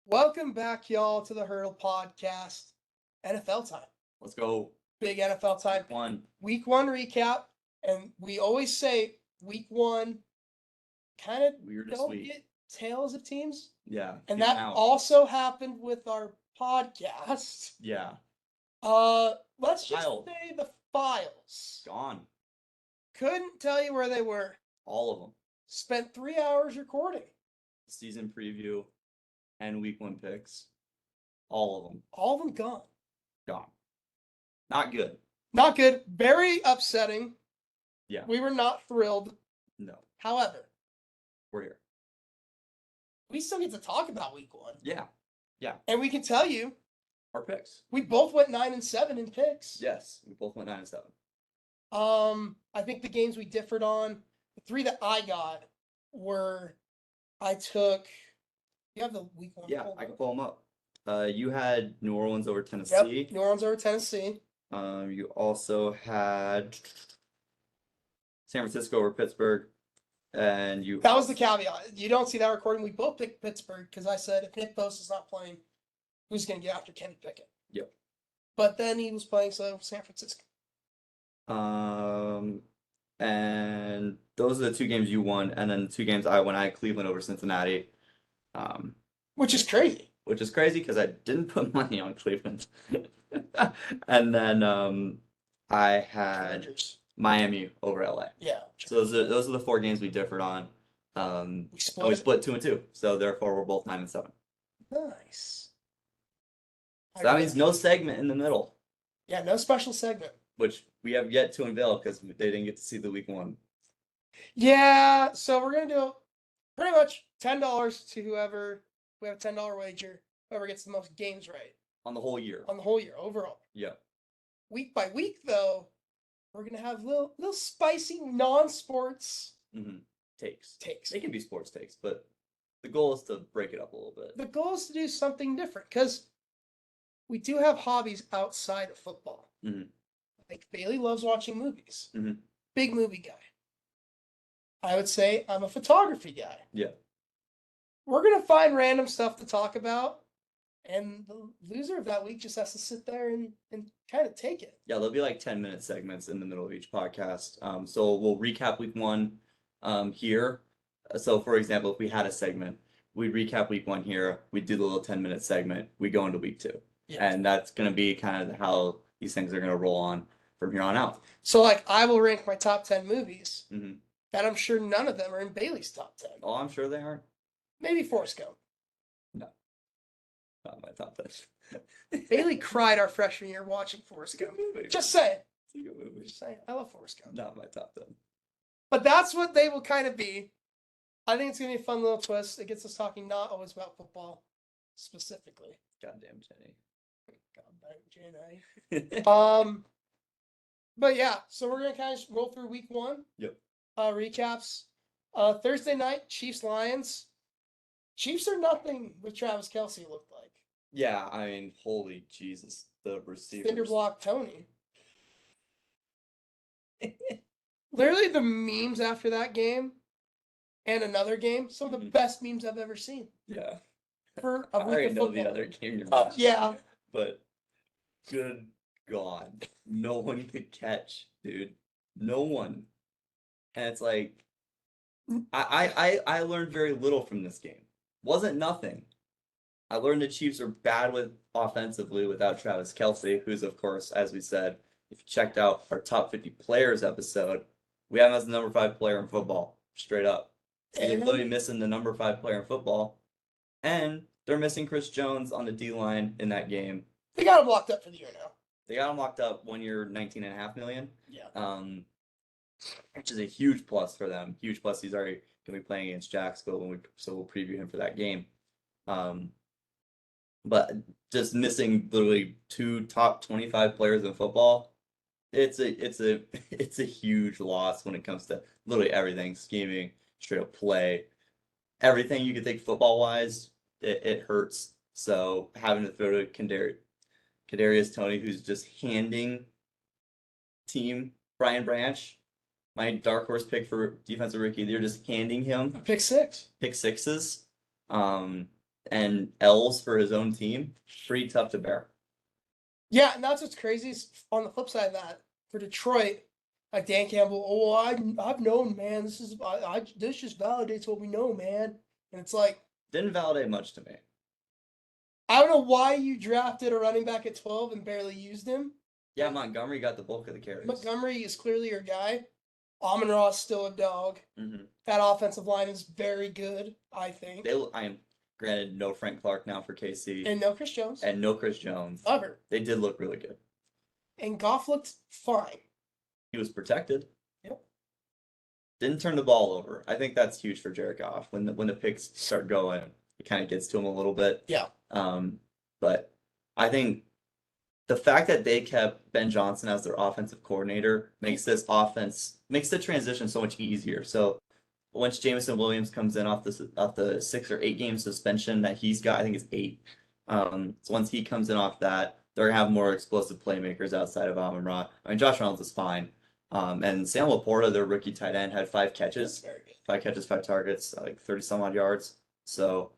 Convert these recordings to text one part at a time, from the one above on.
Welcome back, y'all, to the Hurdle Podcast. NFL time. Let's go. Big NFL time. Week one recap. And we always say week one kind of don't get tails of teams. Yeah. And that also happened with our podcast. Yeah. Let's just say the files. Gone. Couldn't tell you where they were. All of them. Spent 3 hours recording. Season preview and week one picks. All of them. All of them gone. Gone. Not good. Not good. Very upsetting. Yeah. We were not thrilled. No. However, we're here. We still get to talk about week one. Yeah. Yeah. And we can tell you our picks. We both went 9-7 in picks. Yes, we both went 9-7. I think the games we differed on, the 3 that I got were I took. You have the week one. Yeah, I can pull them up. You had New Orleans over Tennessee. Yep, New Orleans over Tennessee. You also had San Francisco over Pittsburgh, and you. That was the caveat. You don't see that recording. We both picked Pittsburgh because I said if Nick Bosa's not playing, who's going to get after Kenny Pickett? Yep. But then he was playing, so San Francisco. And those are the 2 games you won, and then the 2 games I won. I had Cleveland over Cincinnati. Which is crazy. Which is crazy because I didn't put money on Cleveland. And then I had Miami over LA. Yeah. So those are the 4 games we differed on. We split 2 and 2. So therefore we're both 9-7. Nice. So that means no segment in the middle. Yeah, no special segment. Which we have yet to unveil because they didn't get to see the week one. Yeah, so we're gonna do pretty much $10 to whoever. We have a $10 wager. Whoever gets the most games right on the whole year. On the whole year overall. Yeah. Week by week, though, we're gonna have little spicy non-sports takes. They can be sports takes, but the goal is to break it up a little bit. The goal is to do something different because we do have hobbies outside of football. Like Bailey loves watching movies. Big movie guy. I would say I'm a photography guy. Yeah. We're going to find random stuff to talk about, and the loser of that week just has to sit there and kind of take it. Yeah, there'll be like 10-minute segments in the middle of each podcast. So we'll recap week one here. So, for example, if we had a segment, we'd recap week one here. We'd do the little 10-minute segment. We go into week 2. Yeah. And that's going to be kind of how these things are going to roll on from here on out. So, like, I will rank my top 10 movies. That I'm sure none of them are in Bailey's top 10. Oh, I'm sure they aren't. Maybe Forrest Gump. No. Not my top 10. Bailey cried our freshman year watching Forrest Gump. Just saying. It's a good movie. Just saying. I love Forrest Gump. Not my top 10. But that's what they will kind of be. I think it's going to be a fun little twist. It gets us talking not always about football specifically. Goddamn Jenny. Goddamn Jenny. But yeah, so we're going to kind of roll through week one. Yep. Recaps. Thursday night, Chiefs-Lions. Chiefs are nothing with Travis Kelce looked like. Yeah, I mean, holy Jesus. The receivers. Cinder block Tony. Literally the memes after that game and another game, some of the best memes I've ever seen. Yeah. For a week I already know the other game you're watching. Yeah. But good God. No one could catch, dude. No one. And it's like I learned very little from this game. Wasn't nothing. I learned the Chiefs are bad with offensively without Travis Kelce, who's, of course, as we said, if you checked out our top 50 players episode, we have him as the number 5 player in football, straight up. And you're literally missing the number 5 player in football. And they're missing Chris Jones on the D-line in that game. They got him locked up for the year now. They got him locked up 1 year, $19.5 million. Yeah. Which is a huge plus for them. Huge plus. He's already going to be playing against Jacksonville, so we'll preview him for that game. But just missing literally 2 top 25 players in football, it's a huge loss when it comes to literally everything, scheming, straight up play, everything you could think football wise. It hurts. So having to throw to Kadarius Toney, who's just handing team Brian Branch, my dark horse pick for defensive rookie, they're just handing him pick 6. Pick 6s. and L's for his own team, pretty tough to bear. Yeah, and that's what's crazy is on the flip side of that, for Detroit, like Dan Campbell, oh, I've known, man. This just validates what we know, man. And it's like, didn't validate much to me. I don't know why you drafted a running back at 12 and barely used him. Yeah, Montgomery got the bulk of the carries. Montgomery is clearly your guy. Amon-Ra is still a dog. Mm-hmm. That offensive line is very good, I think. I am granted no Frank Clark now for KC. And no Chris Jones. And no Chris Jones. Ever. They did look really good. And Goff looked fine. He was protected. Yep. Didn't turn the ball over. I think that's huge for Jared Goff. When the picks start going, it kind of gets to him a little bit. Yeah. But I think the fact that they kept Ben Johnson as their offensive coordinator makes the transition so much easier. So once Jameson Williams comes in off the 6 or 8 game suspension that he's got, I think it's 8. So once he comes in off that, they're gonna have more explosive playmakers outside of Amon-Ra. I mean, Josh Reynolds is fine. And Sam Laporta, their rookie tight end, had 5 catches. 5 catches, 5 targets, like 30 some odd yards. So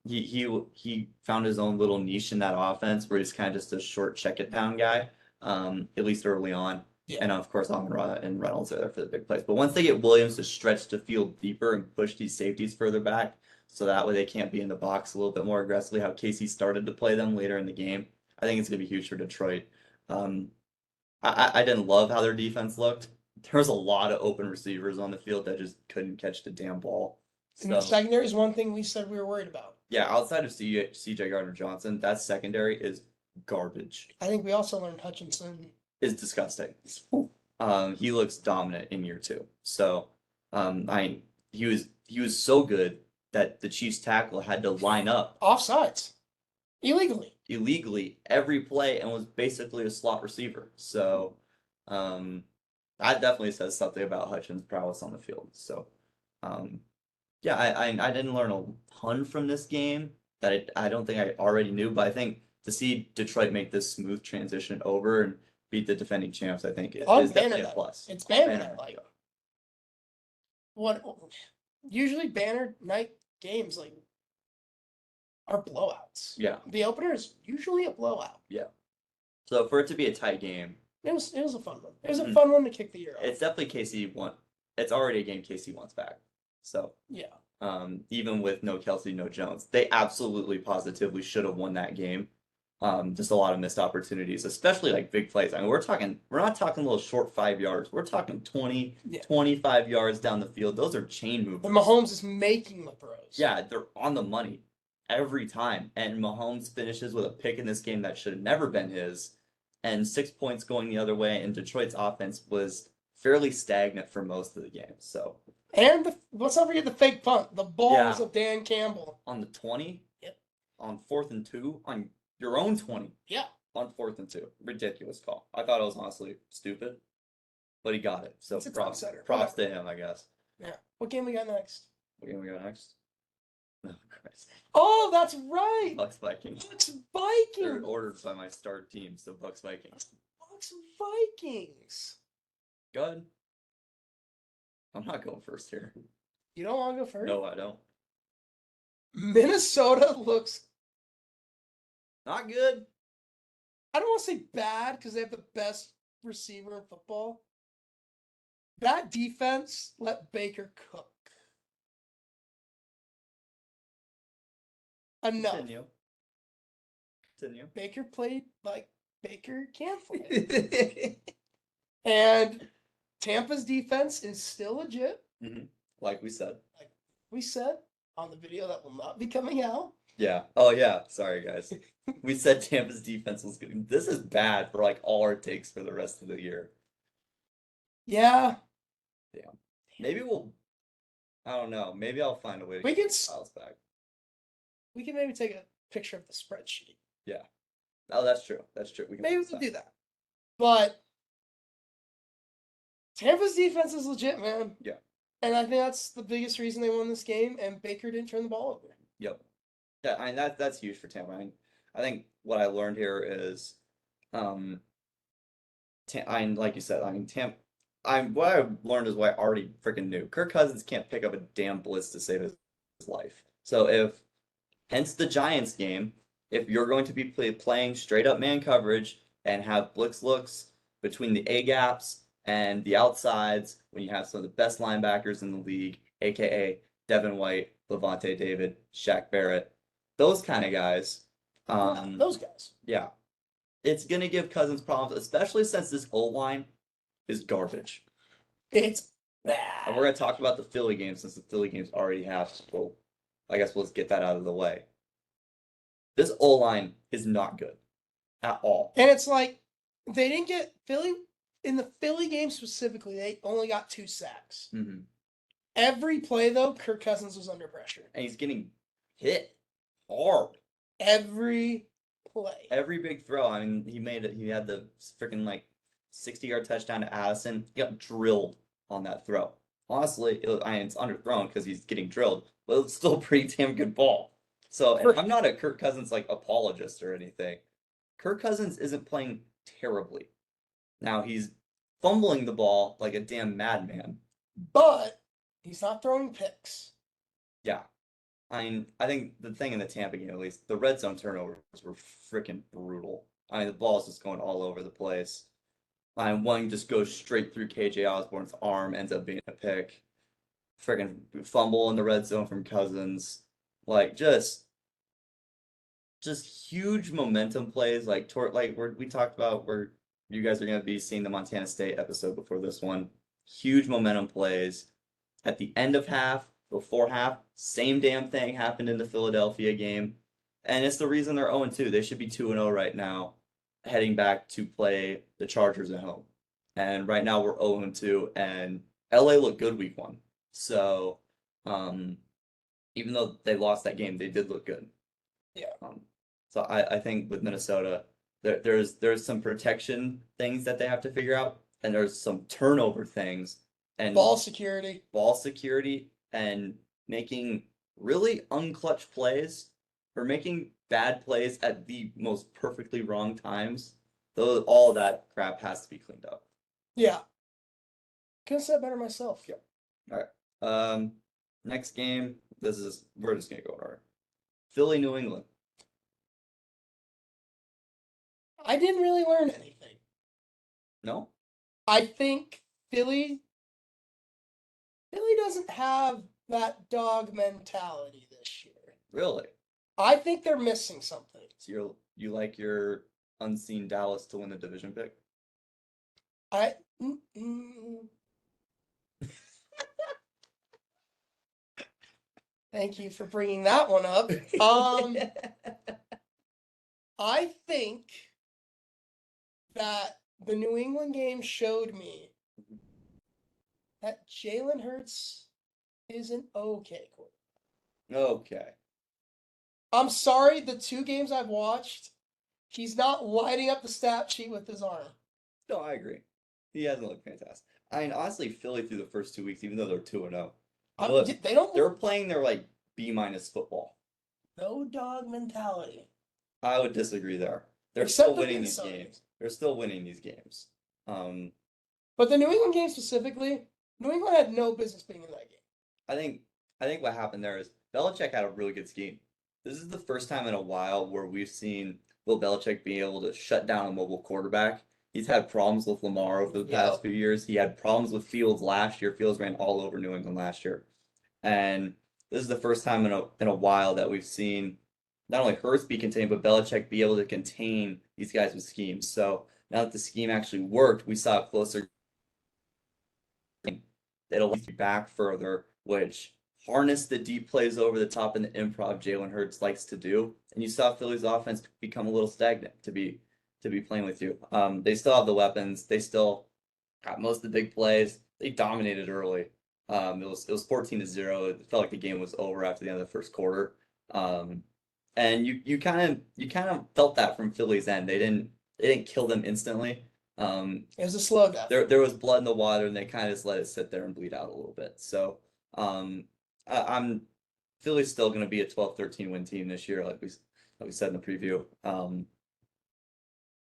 he found his own little niche in that offense where he's kind of just a short check it down guy, at least early on. Yeah. And of course, Amon-Ra and Reynolds are there for the big plays. But once they get Williams to stretch the field deeper and push these safeties further back, so that way they can't be in the box a little bit more aggressively, how Casey started to play them later in the game, I think it's going to be huge for Detroit. I didn't love how their defense looked. There was a lot of open receivers on the field that just couldn't catch the damn ball. And the secondary is one thing we said we were worried about. Yeah, outside of C.J. Gardner-Johnson, that secondary is garbage. I think we also learned Hutchinson is disgusting. He looks dominant in year 2. So, he was so good that the Chiefs tackle had to line up offsides illegally every play and was basically a slot receiver. So, that definitely says something about Hutchinson's prowess on the field. So, yeah, I didn't learn a ton from this game that I don't think I already knew, but I think to see Detroit make this smooth transition over and beat the defending champs, I think is definitely a plus. It's banner like what usually banner night games like are blowouts. Yeah. The opener is usually a blowout. Yeah. So for it to be a tight game, it was a fun one. It was a fun one to kick the year off. It's definitely KC won. It's already a game KC wants back. So yeah. Even with no Kelsey, no Jones, they absolutely positively should have won that game. Just a lot of missed opportunities, especially like big plays. I mean, we're not talking little short 5 yards. We're talking 20, 25 yards down the field. Those are chain movers. And Mahomes is making the throws. Yeah, they're on the money every time. And Mahomes finishes with a pick in this game that should have never been his. And 6 points going the other way. And Detroit's offense was fairly stagnant for most of the game. So. And let's not forget the fake punt. The balls of Dan Campbell. On the 20? Yep. On 4th and 2? On your own 20. Yeah. On 4th and 2. Ridiculous call. I thought it was honestly stupid. But he got it. So props to him, I guess. Yeah. What game we got next? What game we got next? Oh, Christ. Oh, that's right. Bucks Vikings. Bucks Vikings. They're ordered by my start team, so Bucks Vikings. Bucks Vikings. Good. I'm not going first here. You don't want to go first? No, I don't. Minnesota looks not good. I don't want to say bad because they have the best receiver in football. That defense let Baker cook. Enough. Continue. Baker played like Baker can play. And Tampa's defense is still legit. Mm-hmm. Like we said. Like we said on the video that will not be coming out. Yeah. Oh, yeah. Sorry, guys. We said Tampa's defense was good. This is bad for like all our takes for the rest of the year. Yeah. Damn. Maybe I don't know. Maybe I'll find a way to get files back. We can maybe take a picture of the spreadsheet. Yeah. Oh, that's true. Maybe we'll do that. But Tampa's defense is legit, man. Yeah. And I think that's the biggest reason they won this game, and Baker didn't turn the ball over. Yep. Yeah, I mean, that's huge for Tampa. I think what I learned here is, like you said, what I learned is what I already freaking knew. Kirk Cousins can't pick up a damn blitz to save his life. So if Hence the Giants game. If you're going to be playing straight up man coverage and have blitz looks between the A gaps and the outsides, when you have some of the best linebackers in the league, aka Devin White, Levante David, Shaq Barrett, those kind of guys. Those guys. Yeah. It's going to give Cousins problems, especially since this O-line is garbage. It's bad. And we're going to talk about the Philly game since the Philly games already have. Well, I guess we'll just get that out of the way. This O-line is not good at all. And it's like, they didn't get Philly, in the Philly game specifically, they only got 2 sacks. Mm-hmm. Every play, though, Kirk Cousins was under pressure. And he's getting hit hard. Every play. Every big throw. I mean, he had the freaking 60-yard touchdown to Addison. He got drilled on that throw. Honestly, it's underthrown because he's getting drilled, but it's still a pretty damn good ball. So I'm not a Kirk Cousins apologist or anything. Kirk Cousins isn't playing terribly. Now he's fumbling the ball like a damn madman. But he's not throwing picks. Yeah. I mean, I think the thing in the Tampa game, at least, the red zone turnovers were freaking brutal. I mean, the ball's just going all over the place. One just goes straight through KJ Osborne's arm, ends up being a pick. Freaking fumble in the red zone from Cousins. Just huge momentum plays. We talked about where you guys are going to be seeing the Montana State episode before this one. Huge momentum plays. At the end of half, before half, same damn thing happened in the Philadelphia game. And it's the reason they're 0-2. They should be 2-0 right now, heading back to play the Chargers at home. And right now we're 0-2, and LA looked good week 1. So, even though they lost that game, they did look good. Yeah. So I think with Minnesota, there's some protection things that they have to figure out, and there's some turnover things and ball security and making really unclutch plays or making bad plays at the most perfectly wrong times. All that crap has to be cleaned up. Yeah. Couldn't have said better myself. Yeah. All right. Next game. We're just gonna go in order. Philly, New England. I didn't really learn anything. No? I think Philly doesn't have that dog mentality this year. Really? I think they're missing something. So you like your unseen Dallas to win the division pick? Thank you for bringing that one up. I think that the New England game showed me that Jalen Hurts is an okay quarterback. Okay. I'm sorry, the 2 games I've watched, he's not lighting up the stat sheet with his arm. No, I agree. He hasn't looked fantastic. I mean, honestly, Philly through the first 2 weeks, even though they're 2-0, they're playing their B- football. No dog mentality. I would disagree there. They're still winning these games. They're still winning these games. But the New England game specifically, New England had no business being in that game. I think what happened there is Belichick had a really good scheme. This is the first time in a while where we've seen Bill Belichick being able to shut down a mobile quarterback. He's had problems with Lamar over the past few years. He had problems with Fields last year. Fields ran all over New England last year. And this is the first time in a while that we've seen not only Hurts be contained, but Belichick be able to contain these guys with schemes. So now that the scheme actually worked, we saw a closer. It'll lead you back further, which harness the deep plays over the top and the improv Jalen Hurts likes to do. And you saw Philly's offense become a little stagnant to be playing with you. They still have the weapons. They still got most of the big plays. They dominated early. It was 14-0. It felt like the game was over after the end of the first quarter. And you kind of felt that from Philly's end. They didn't kill them instantly. It was a slow death. There was blood in the water, and they kind of just let it sit there and bleed out a little bit. So I'm Philly's still going to be a 12-13 win team this year, like we said in the preview.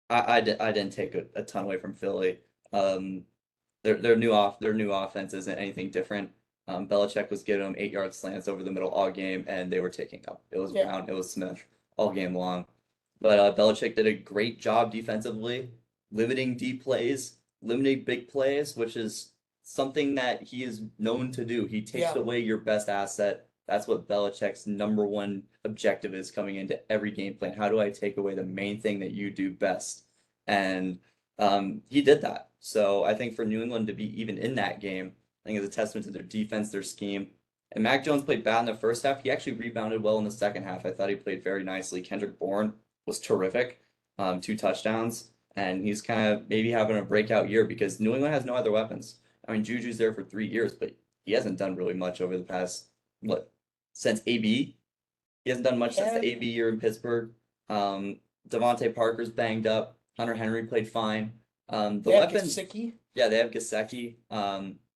I didn't take a ton away from Philly. Their new offense isn't anything different. Belichick was giving them 8-yard slants over the middle all game, and they were taking up. It was Brown, it was Smith all game long. But Belichick did a great job defensively, limiting deep plays, limiting big plays, which is something that he is known to do. He takes away your best asset. That's what Belichick's number one objective is coming into every game plan. How do I take away the main thing that you do best? And he did that. So I think for New England to be even in that game, I think is a testament to their defense, their scheme. And Mac Jones played bad in the first half. He actually rebounded well in the second half. I thought he played very nicely. Kendrick Bourne was terrific, 2 touchdowns, and he's kind of maybe having a breakout year because New England has no other weapons. I mean, Juju's there for 3 years, but he hasn't done really much over the past, since AB? He hasn't done much since the AB year in Pittsburgh. Devontae Parker's banged up. Hunter Henry played fine. The weapons, yeah, they have Gesicki.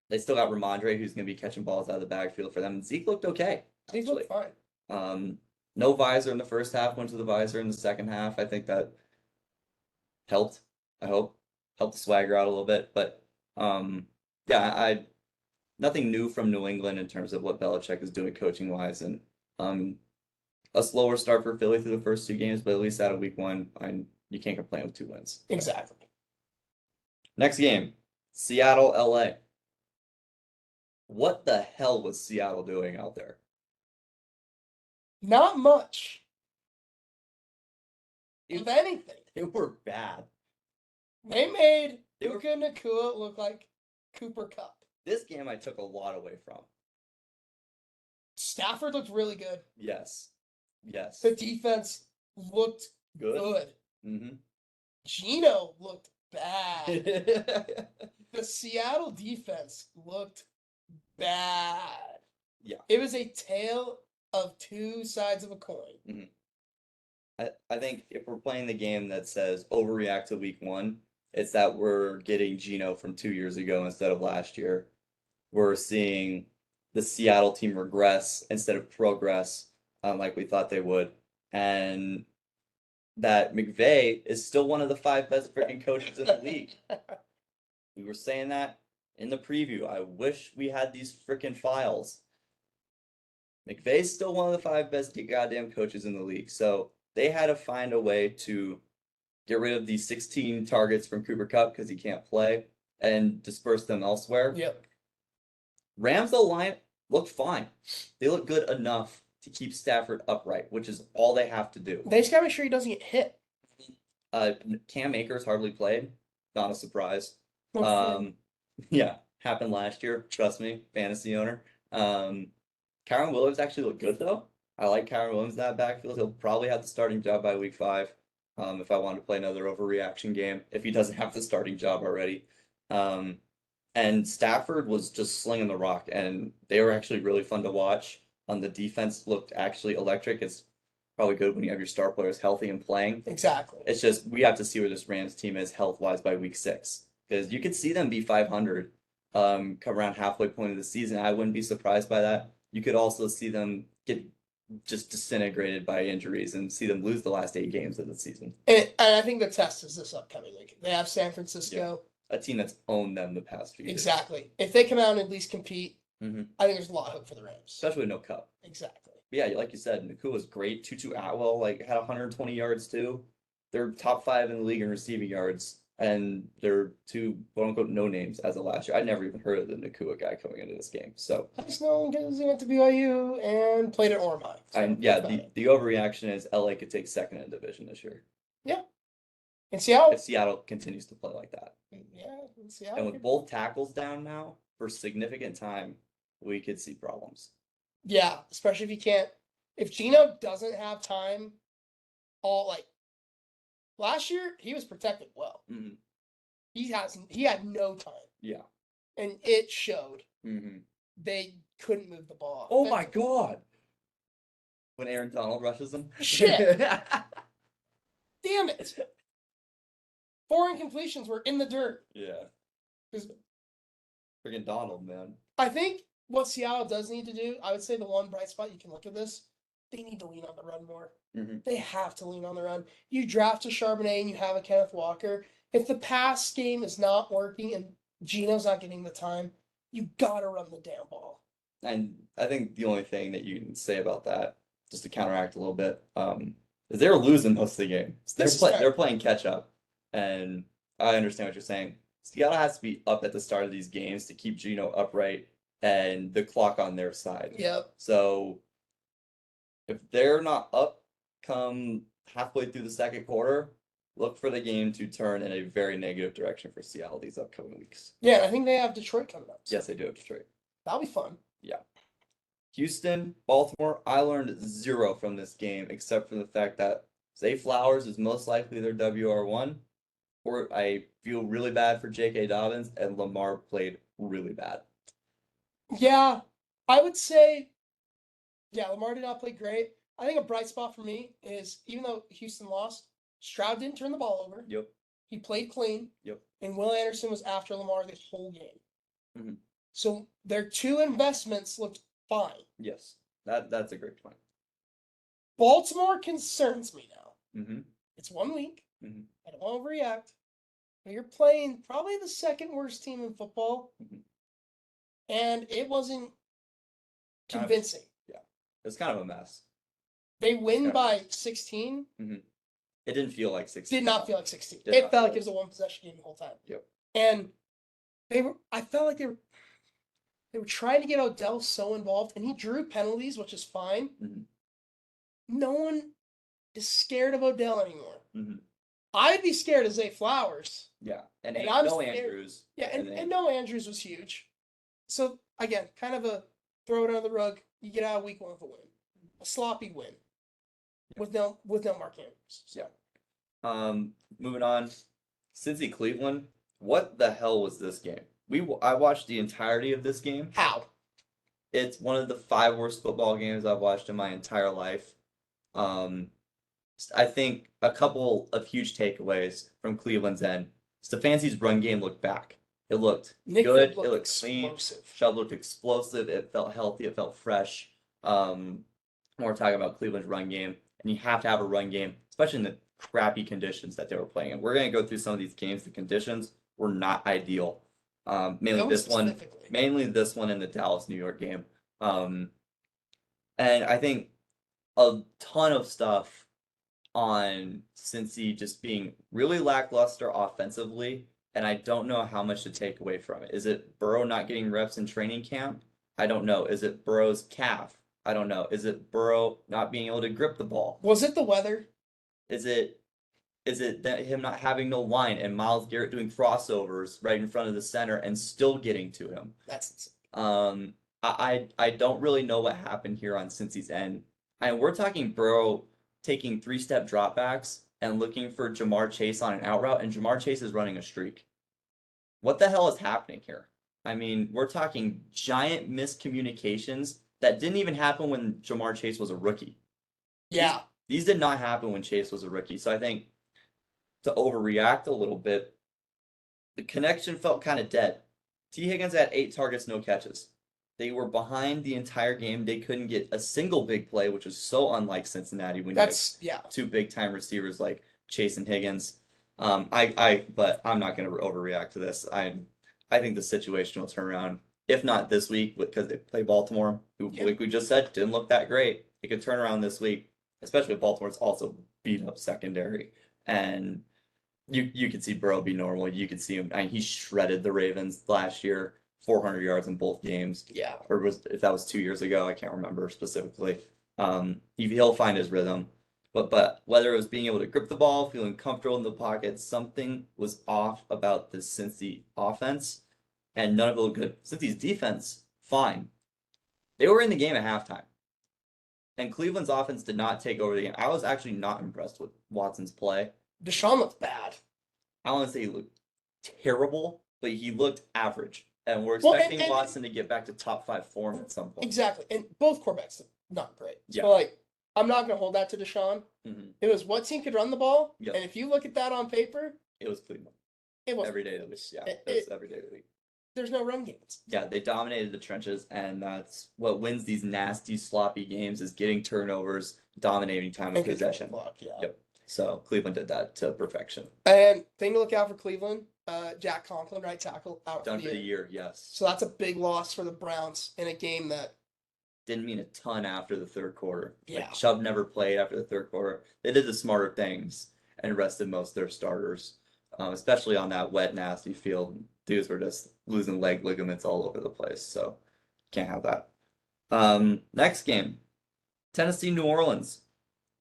They still got Ramondre, who's going to be catching balls out of the backfield for them. And Zeke looked okay. Zeke looked fine. No visor in the first half, went to the visor in the second half. I think that helped. I hope helped the swagger out a little bit. But yeah, nothing new from New England in terms of what Belichick is doing coaching wise, and a slower start for Philly through the first 2 games, but at least out of week 1, you can't complain with 2 wins. Exactly. Next game, Seattle, LA. What the hell was Seattle doing out there? Not much. If anything. They were bad. They made Puka Nacua look like Cooper Kupp. This game I took a lot away from. Stafford looked really good. Yes. The defense looked good. Mm-hmm. Geno looked bad. The Seattle defense looked bad. Yeah. It was a tale of 2 sides of a coin. Mm-hmm. I think if we're playing the game that says overreact to week 1, it's that we're getting Geno from 2 years ago instead of last year. We're seeing the Seattle team regress instead of progress, like we thought they would. And that McVay is still one of the 5 best freaking coaches in the league. We were saying that in the preview. I wish we had these freaking files. McVay's still one of the 5 best goddamn coaches in the league. So they had to find a way to get rid of these 16 targets from Cooper Kupp because he can't play and disperse them elsewhere. Yep. Rams, the line looked fine. They look good enough to keep Stafford upright, which is all they have to do. They just got to make sure he doesn't get hit. Cam Akers hardly played. Not a surprise. Yeah, happened last year. Trust me, fantasy owner. Kyron Williams actually looked good, though. I like Kyron Williams in that backfield. He'll probably have the starting job by week 5 if I wanted to play another overreaction game, if he doesn't have the starting job already. And Stafford was just slinging the rock, and they were actually really fun to watch. The defense looked actually electric. It's probably good when you have your star players healthy and playing. Exactly. It's just we have to see where this Rams team is health-wise by week 6, because you could see them be 500 come around halfway point of the season. I wouldn't be surprised by that. You could also see them get just disintegrated by injuries and see them lose the last 8 games of the season. And I think the test is this upcoming week. They have San Francisco. Yeah. A team that's owned them the past few years. Exactly. If they come out and at least compete, I think there's a lot of hope for the Rams. Especially with no Kupp. Exactly. But yeah, like you said, Nacua was great. Tutu Atwell had 120 yards too. They're top 5 in the league in receiving yards, and they're 2 quote unquote no names as of last year. I'd never even heard of the Nacua guy coming into this game. So I just know because he went to BYU and played at Ormont. So yeah, the overreaction is LA could take 2nd in division this year. Yeah. In Seattle? If Seattle continues to play like that. Yeah, in Seattle. And with both tackles down now for significant time, we could see problems. Yeah, especially if he can't. If Geno doesn't have time, last year he was protected well. Mm-hmm. He had no time. Yeah, and it showed. Mm-hmm. They couldn't move the ball. Oh my god! When Aaron Donald rushes them. Shit! Damn it! 4 incompletions were in the dirt. Yeah. Freaking Donald, man. I think what Seattle does need to do, I would say the one bright spot you can look at this, they need to lean on the run more. Mm-hmm. They have to lean on the run. You draft a Charbonnet and you have a Kenneth Walker. If the pass game is not working and Geno's not getting the time, you gotta run the damn ball. And I think the only thing that you can say about that, just to counteract a little bit, is they were losing most of the game. So they're playing catch up, and I understand what you're saying. Seattle has to be up at the start of these games to keep Geno upright and the clock on their side. Yep. So if they're not up come halfway through the second quarter, look for the game to turn in a very negative direction for Seattle these upcoming weeks. Yeah, I think they have Detroit coming up. Yes, they do have Detroit. That'll be fun. Yeah. Houston, Baltimore, I learned zero from this game except for the fact that Zay Flowers is most likely their WR1. Or I feel really bad for J.K. Dobbins, and Lamar played really bad. Yeah, I would say, yeah, Lamar did not play great. I think a bright spot for me is even though Houston lost, Stroud didn't turn the ball over. Yep. He played clean. Yep. And Will Anderson was after Lamar the whole game. Mm-hmm. So their two investments looked fine. Yes, that's a great point. Baltimore concerns me now. Mm-hmm. It's 1 week. Mm-hmm. I don't want to overreact. But you're playing probably the second worst team in football. Mm-hmm. And it wasn't convincing. Yeah, it's kind of a mess. They win by 16. Mm-hmm. It didn't feel like 16. Did not feel like 16. It felt like it was a one possession game the whole time. Yep. And I felt like they were trying to get Odell so involved, and he drew penalties, which is fine. Mm-hmm. No one is scared of Odell anymore. Mm-hmm. I'd be scared of Zay Flowers. Yeah, and I'm no scared. Andrews. Yeah, and no Andrews was huge. So again, kind of a throw it under the rug. You get out of week 1 with a win, a sloppy win, with no Mark Andrews. So. Yeah. Moving on, Cincy Cleveland. What the hell was this game? I watched the entirety of this game. How? It's one of the 5 worst football games I've watched in my entire life. I think a couple of huge takeaways from Cleveland's end. Stefanski's run game looked back. It looked good. It looked clean. Chubb looked explosive. It felt healthy. It felt fresh. We're talking about Cleveland's run game, and you have to have a run game, especially in the crappy conditions that they were playing in. We're going to go through some of these games. The conditions were not ideal. Mainly this one in the Dallas, New York game. And I think a ton of stuff on Cincy just being really lackluster offensively, and I don't know how much to take away from it. Is it Burrow not getting reps in training camp? I don't know. Is it Burrow's calf? I don't know. Is it Burrow not being able to grip the ball? Was it the weather? Is it that him not having no line and Myles Garrett doing crossovers right in front of the center and still getting to him? That's insane. I don't really know what happened here on Cincy's end. And we're talking Burrow taking 3-step dropbacks and looking for Jamar Chase on an out route, and Jamar Chase is running a streak. What the hell is happening here? I mean, we're talking giant miscommunications that didn't even happen when Jamar Chase was a rookie. Yeah. These did not happen when Chase was a rookie. So I think to overreact a little bit, the connection felt kind of dead. T. Higgins had 8 targets, no catches. They were behind the entire game. They couldn't get a single big play, which was so unlike Cincinnati when you have 2 big-time receivers like Chase and Higgins. But I'm not going to overreact to this. I think the situation will turn around. If not this week, because they play Baltimore, who, like we just said, didn't look that great. It could turn around this week, especially if Baltimore's also beat up secondary. And you could see Burrow be normal. You could see him. I mean, he shredded the Ravens last year, 400 yards in both games. Yeah. Or if that was 2 years ago, I can't remember specifically. He'll find his rhythm. But whether it was being able to grip the ball, feeling comfortable in the pocket, something was off about the Cincy offense, and none of it looked good. Cincy's defense, fine. They were in the game at halftime. And Cleveland's offense did not take over the game. I was actually not impressed with Watson's play. Deshaun looked bad. I don't want to say he looked terrible, but he looked average. And we're expecting Watson to get back to top 5 form at some point. Exactly. And both quarterbacks not great. Yeah. So, I'm not going to hold that to Deshaun. Mm-hmm. It was what team could run the ball. Yep. And if you look at that on paper, it was Cleveland. It was every day of the week. Yeah, it was every day of the week. There's no run games. Yeah, they dominated the trenches, and that's what wins these nasty, sloppy games is getting turnovers, dominating time of possession. Clock, yeah. Yep. So Cleveland did that to perfection. And thing to look out for Cleveland, Jack Conklin, right tackle, out Done for the year, yes. So that's a big loss for the Browns in a game that didn't mean a ton after the third quarter. Yeah. Like Chubb never played after the third quarter. They did the smarter things and rested most of their starters, especially on that wet, nasty field. Dudes were just losing leg ligaments all over the place, so can't have that. Next game, Tennessee, New Orleans.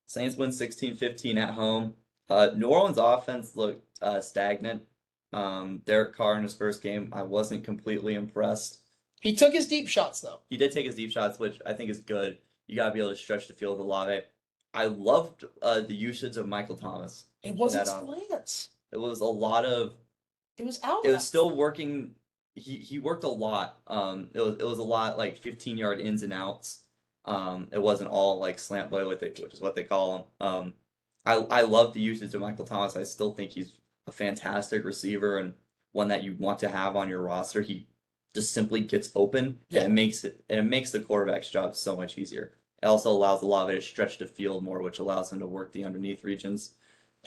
Saints win 16-15 at home. New Orleans offense looked stagnant. Derek Carr in his first game, I wasn't completely impressed. He took his deep shots, though. He did take his deep shots, which I think is good. You got to be able to stretch the field a lot. I loved the usage of Michael Thomas. It wasn't slants. It was a lot of. It was out. It was still working. He worked a lot. It was a lot like 15-yard ins and outs. It wasn't all like slant play, which is what they call them. I love the usage of Michael Thomas. I still think he's a fantastic receiver and one that you want to have on your roster. He just simply gets open, and it makes the quarterback's job so much easier. It also allows a lot of it to stretch the field more, which allows him to work the underneath regions.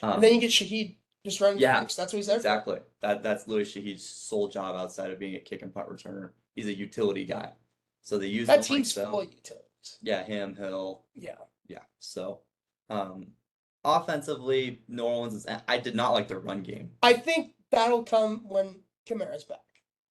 And then you get Shaheed just running. Yeah, that's what he's there exactly. For. That's literally Shaheed's sole job outside of being a kick and punt returner. He's a utility guy, so they use that team's full of utilities. Yeah, him, Hill. Yeah. So, offensively, New Orleans I did not like their run game. I think that'll come when Kamara's back.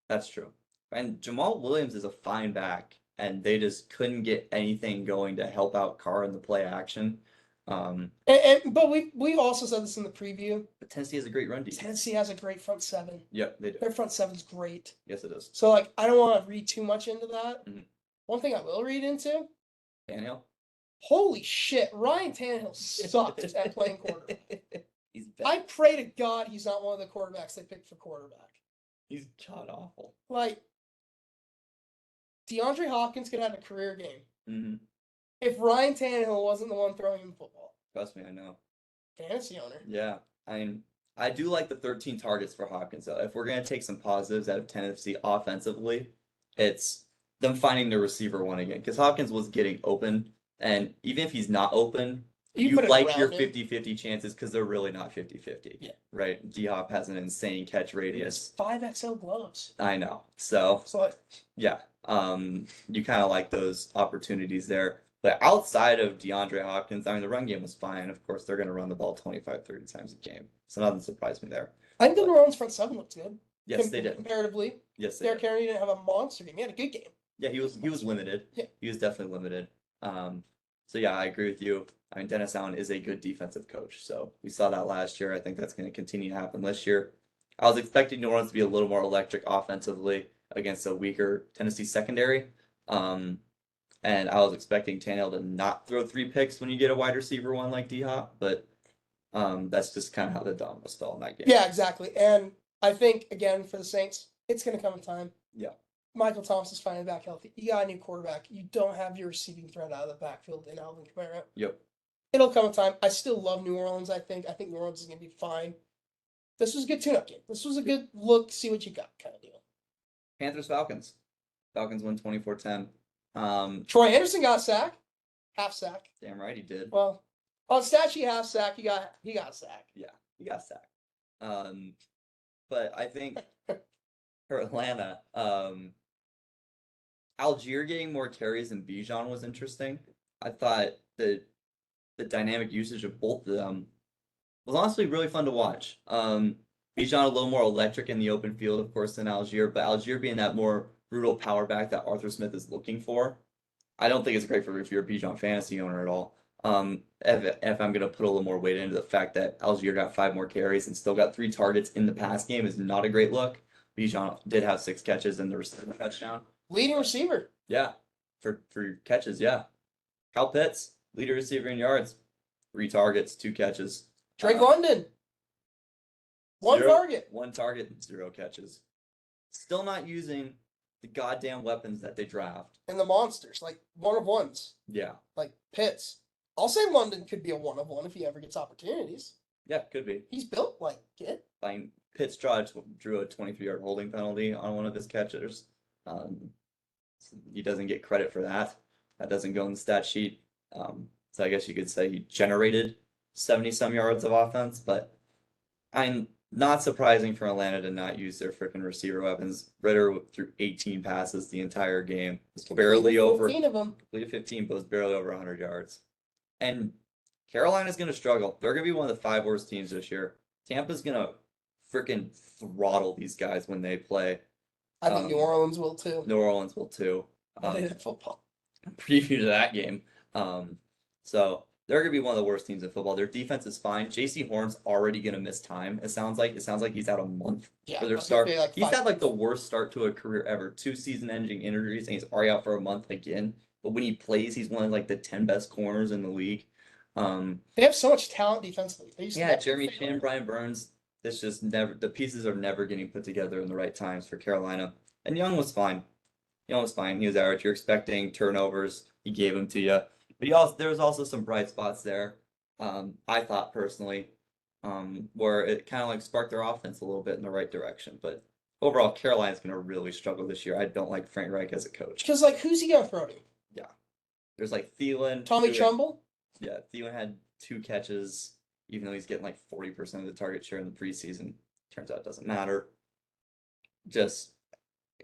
That's true. And Jamal Williams is a fine back, and they just couldn't get anything going to help out Carr in the play action. But we also said this in the preview. But Tennessee has a great run defense. Tennessee has a great front seven. Yep, they do. Their front seven's great. Yes, it is. So I don't want to read too much into that. Mm-hmm. One thing I will read into. Tannehill. Holy shit, Ryan Tannehill sucks at playing quarterback. He's bad. I pray to God he's not one of the quarterbacks they picked for quarterback. He's god awful. Like, DeAndre Hopkins could have a career game. Mm-hmm. If Ryan Tannehill wasn't the one throwing him the football. Trust me, I know. Fantasy owner. Yeah, I do like the 13 targets for Hopkins, though. If we're going to take some positives out of Tennessee offensively, it's them finding the receiver one again. Because Hopkins was getting open, and even if he's not open, you like your 50-50 chances because they're really not 50-50. Yeah. Right? D-Hop has an insane catch radius. 5XL gloves. I know. So yeah. You kind of like those opportunities there. But outside of DeAndre Hopkins, the run game was fine. Of course, they're going to run the ball 25, 30 times a game. So nothing surprised me there. I think the New Orleans front seven looked good. Yes, they did. Comparatively. Yes, they Derrick did. Henry didn't have a monster game. He had a good game. Yeah, he was limited. Yeah. He was definitely limited. So yeah, I agree with you. Dennis Allen is a good defensive coach. So we saw that last year. I think that's going to continue to happen this year. I was expecting New Orleans to be a little more electric offensively against a weaker Tennessee secondary. And I was expecting Tannehill to not throw 3 picks when you get a wide receiver one like D-Hop, but that's just kind of how the dominoes fell in that game. Yeah, exactly. And I think, again, for the Saints, it's going to come in time. Yeah. Michael Thomas is finally back healthy. You got a new quarterback. You don't have your receiving threat out of the backfield in Alvin Kamara. Yep. It'll come in time. I still love New Orleans, I think. I think New Orleans is going to be fine. This was a good tune-up game. This was a good look, see what you got kind of deal. Panthers-Falcons. Falcons won 24-10. Troy Anderson got a sack. Half sack. Damn right he did. Well, on stat sheet half sack, he got a sack. Yeah, he got sacked. But I think for Atlanta, Algier getting more carries than Bijan was interesting. I thought the dynamic usage of both of them was honestly really fun to watch. Bijan a little more electric in the open field, of course, than Algier, but Algier being that more brutal power back that Arthur Smith is looking for. I don't think it's great if you're a Bijan fantasy owner at all. If I'm going to put a little more weight into the fact that Algier got 5 more carries and still got 3 targets in the pass game is not a great look. Bijan did have 6 catches and the receiver touchdown. Leading receiver. Yeah, for catches, yeah. Kyle Pitts, leader receiver in yards. 3 targets, 2 catches. Drake London. 1 target. 1 target, 0 catches. Still not using the goddamn weapons that they draft. And the monsters, like one-of-ones. Yeah. Like Pitts. I'll say London could be a one-of-one if he ever gets opportunities. Yeah, could be. He's built like it. Pitts drew a 23-yard holding penalty on one of his catches. He doesn't get credit for that. That doesn't go in the stat sheet. So I guess you could say he generated 70-some yards of offense, but Not surprising for Atlanta to not use their freaking receiver weapons. Ritter threw 18 passes the entire game. Was barely over 15 of them. completed 15, but was barely over 100 yards. And Carolina's going to struggle. They're going to be one of the 5 worst teams this year. Tampa's going to freaking throttle these guys when they play. I think New Orleans will too. New Orleans will too. Monday Night Football. Preview to that game. So they're gonna be one of the worst teams in football. Their defense is fine. J.C. Horn's already gonna miss time. It sounds like he's out a month for their start. He's had like the worst start to a career ever. 2 season-ending injuries, and he's already out for a month again. But when he plays, he's one of like the 10 best corners in the league. They have so much talent defensively. Jeremy Chin, Brian Burns. It's just never, the pieces are never getting put together in the right times for Carolina. And Young was fine. He was average. You're expecting turnovers. He gave them to you. But there was also some bright spots there. I thought personally, where it kind of like sparked their offense a little bit in the right direction. But overall, Carolina's going to really struggle this year. I don't like Frank Reich as a coach. Because like, who's he going to throw to? Yeah, there's like Thielen. Tommy Trumbull. Yeah, Thielen had 2 catches, even though he's getting like 40% of the target share in the preseason. Turns out it doesn't matter.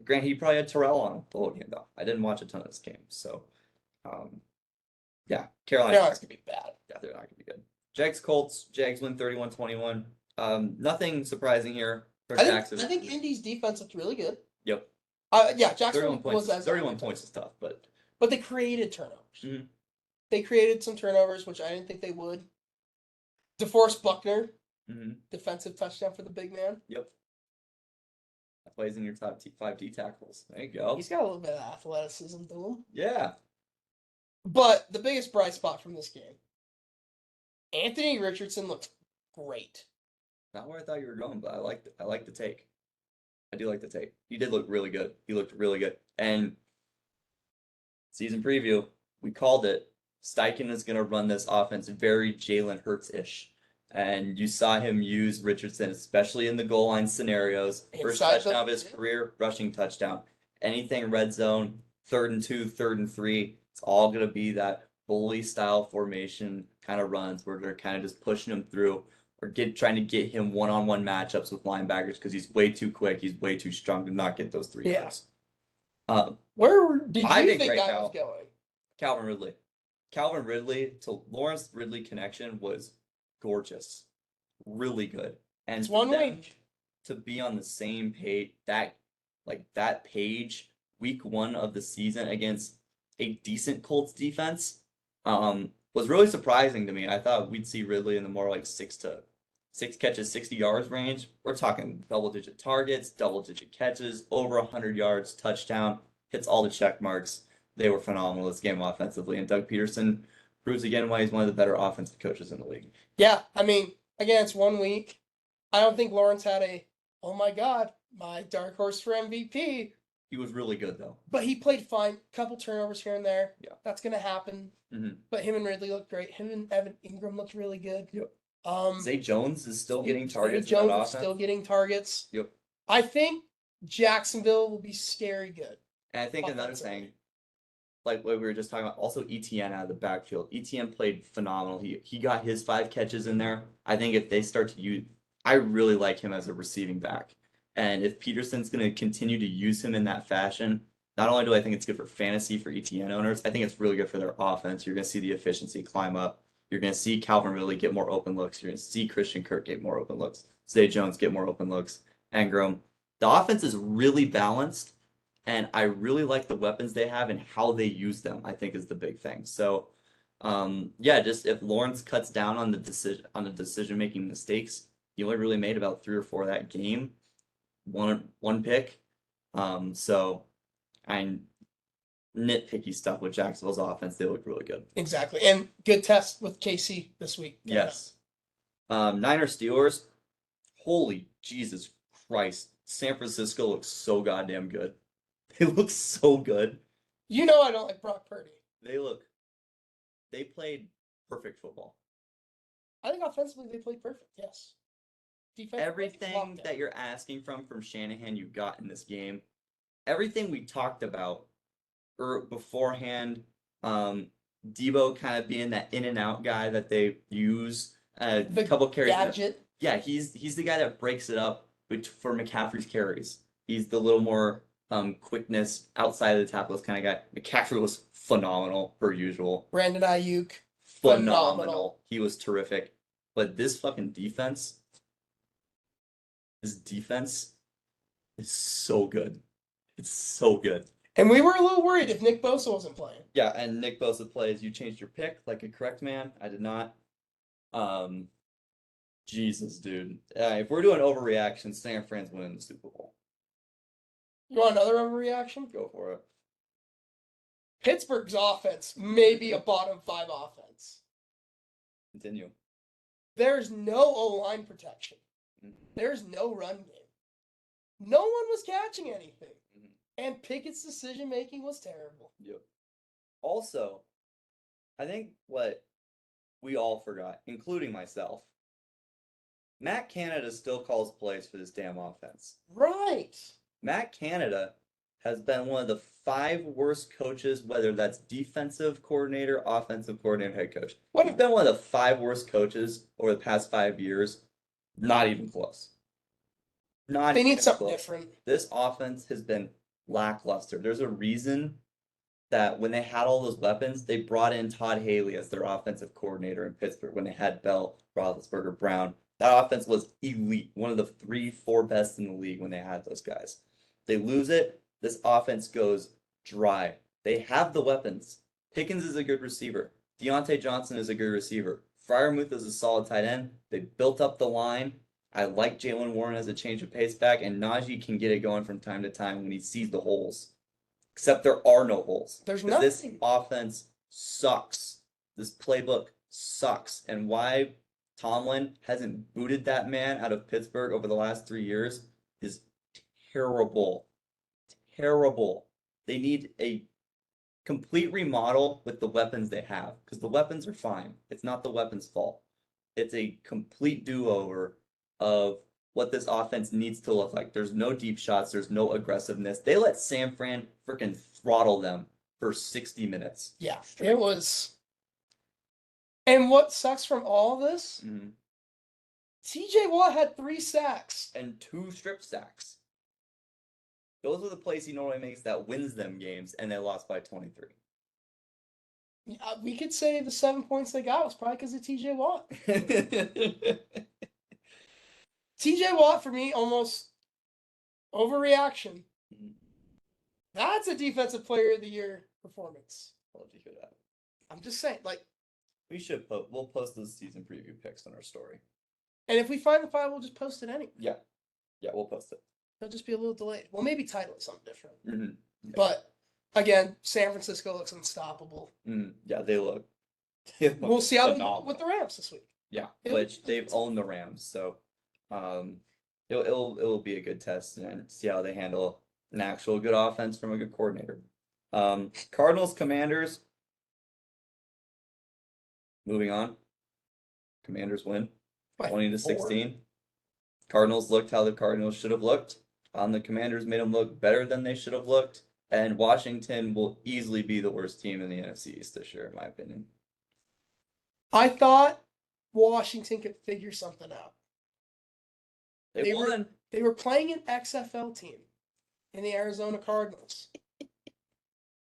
Granted, he probably had Terrell on the whole game, though. I didn't watch a ton of this game, so Carolina's going to be bad. Yeah, they're not going to be good. Jags win 31-21. Nothing surprising here for I think Indy's defense looked really good. Yep. Jacksonville 31 points is tough, but they created turnovers. Mm-hmm. They created some turnovers, which I didn't think they would. DeForest Buckner, defensive touchdown for the big man. Yep. That plays in your top 5 D tackles. There you go. He's got a little bit of athleticism to him. Yeah. But the biggest bright spot from this game, Anthony Richardson looked great. Not where I thought you were going, but I like the take. I do like the take. He did look really good. He looked really good. And season preview, we called it. Steichen is going to run this offense very Jalen Hurts-ish. And you saw him use Richardson, especially in the goal line scenarios. First touchdown of his career, rushing touchdown. Anything red zone, 3rd and 2, 3rd and 3. It's all going to be that bully style formation kind of runs where they're kind of just pushing him through or trying to get him one-on-one matchups with linebackers because he's way too quick. He's way too strong to not get those 3 yards. Where did you think I was going? Calvin Ridley to Lawrence Ridley connection was gorgeous. Really good. And it's 1 week. To be on the same page, that page, week 1 of the season against a decent Colts defense, was really surprising to me. I thought we'd see Ridley in the more like 6 catches, 60 yards range. We're talking double-digit targets, double-digit catches, over 100 yards, touchdown, hits all the check marks. They were phenomenal this game offensively, and Doug Peterson proves again why he's one of the better offensive coaches in the league. Yeah, I mean, again, it's 1 week. I don't think Lawrence had oh my God, my dark horse for MVP. He was really good, though. But he played fine. Couple turnovers here and there. Yeah. That's going to happen. Mm-hmm. But him and Ridley looked great. Him and Evan Ingram looked really good. Yep. Zay Jones is still getting targets. Zay Jones is still getting targets. Yep. I think Jacksonville will be scary good. And I think another thing, like what we were just talking about, also ETN out of the backfield. ETN played phenomenal. He got his 5 catches in there. I think if they start to use, I really like him as a receiving back. And if Peterson's going to continue to use him in that fashion, not only do I think it's good for fantasy for ETN owners, I think it's really good for their offense. You're going to see the efficiency climb up. You're going to see Calvin Ridley get more open looks. You're going to see Christian Kirk get more open looks. Zay Jones get more open looks. Ingram. The offense is really balanced, and I really like the weapons they have and how they use them, I think is the big thing. So, just if Lawrence cuts down on the decision-making mistakes, he only really made about 3 or 4 of that game. One pick. And nitpicky stuff with Jacksonville's offense, they look really good. Exactly. And good test with KC this week. Yes. Niners Steelers. Holy Jesus Christ. San Francisco looks so goddamn good. They look so good. You know I don't like Brock Purdy. They played perfect football. I think offensively they played perfect, yes. Everything that you're asking from Shanahan, you got in this game. Everything we talked about beforehand, Debo kind of being that in and out guy that they use, A The couple carries. gadget. Yeah, he's the guy that breaks it up for McCaffrey's carries. He's the little more quickness outside of the tackles kind of guy. McCaffrey was phenomenal per usual. Brandon Ayuk. Phenomenal. He was terrific. But this fucking defense, this defense is so good. It's so good. And we were a little worried if Nick Bosa wasn't playing. Yeah, and Nick Bosa plays. You changed your pick like a correct man. I did not. Jesus, dude. If we're doing overreaction, San Fran's winning the Super Bowl. You want another overreaction? Go for it. Pittsburgh's offense may be a bottom 5 offense. Continue. There's no O-line protection. There's no run game. No one was catching anything. And Pickett's decision-making was terrible. Yep. Also, I think what we all forgot, including myself, Matt Canada still calls plays for this damn offense. Right. Matt Canada has been one of the 5 worst coaches, whether that's defensive coordinator, offensive coordinator, head coach. He's been one of the 5 worst coaches over the past 5 years. Not even close. They need something different. This offense has been lackluster. There's a reason that when they had all those weapons, they brought in Todd Haley as their offensive coordinator in Pittsburgh when they had Bell, Roethlisberger, Brown. That offense was elite, one of the 3-4 best in the league when they had those guys. They lose it, this offense goes dry. They have the weapons. Pickens is a good receiver. Deontay Johnson is a good receiver. Freiermuth is a solid tight end. They built up the line. I like Jaylen Warren as a change of pace back, and Najee can get it going from time to time when he sees the holes. Except there are no holes. There's nothing. This offense sucks. This playbook sucks. And why Tomlin hasn't booted that man out of Pittsburgh over the last 3 years is terrible. Terrible. They need a complete remodel with the weapons they have, because the weapons are fine. It's not the weapons' fault. It's a complete do-over of what this offense needs to look like. There's no deep shots. There's no aggressiveness. They let San Fran freaking throttle them for 60 minutes. Yeah, it was. And what sucks from all this, TJ Watt had 3 sacks. And 2 strip sacks. Those are the plays he normally makes that wins them games, and they lost by 23. We could say the 7 points they got was probably because of TJ Watt. TJ Watt, for me, almost overreaction. That's a Defensive Player of the Year performance. I'll let you hear that. I'm just saying, like... We'll post those season preview picks on our story. And if we find the file, we'll just post it anyway. Yeah. Yeah, we'll post it. It'll just be a little delayed. We'll maybe title it something different. Yeah. But, again, San Francisco looks unstoppable. Yeah, they look we'll see how they do with the Rams this week. Yeah, which they've owned the Rams, so it'll be a good test and see how they handle an actual good offense from a good coordinator. Cardinals, Commanders. Moving on. Commanders win 20-16. Cardinals looked how the Cardinals should have looked. The Commanders made them look better than they should have looked. And Washington will easily be the worst team in the NFC East this year, in my opinion. I thought Washington could figure something out. They won. They were playing an XFL team in the Arizona Cardinals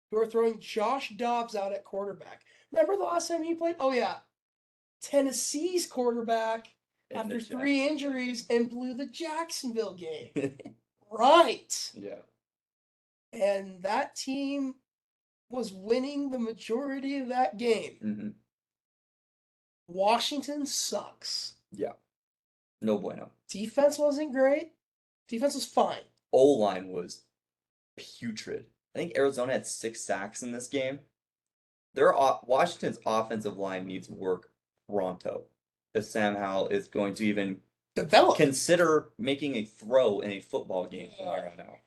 who were throwing Josh Dobbs out at quarterback. Remember the last time he played? Oh, yeah. Tennessee's quarterback after 3 injuries and blew the Jacksonville game. Right. Yeah. And that team was winning the majority of that game. Washington sucks. Yeah. No bueno. Defense wasn't great. Defense was fine. O-line was putrid. I think Arizona had 6 sacks in this game. Washington's offensive line needs work pronto if Sam Howell is going to even consider making a throw in a football game right now.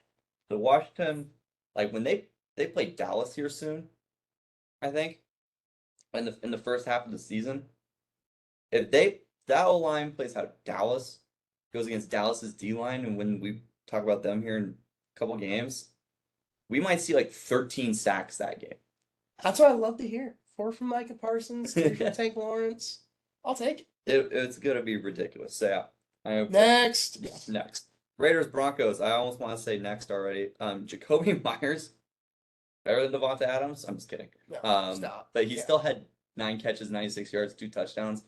The Washington, like when they play Dallas here soon, I think, in the first half of the season, if that O-line plays how Dallas goes against Dallas's D-line, and when we talk about them here in a couple games, we might see like 13 sacks that game. That's what I love to hear. 4 from Micah Parsons, 3 from Tank Lawrence. I'll take it. It's gonna be ridiculous. So yeah. Next. Yeah, next. Raiders Broncos. I almost want to say next already. Jacoby Myers better than Devonta Adams. I'm just kidding. No, stop. But he still had 9 catches, 96 yards, 2 touchdowns.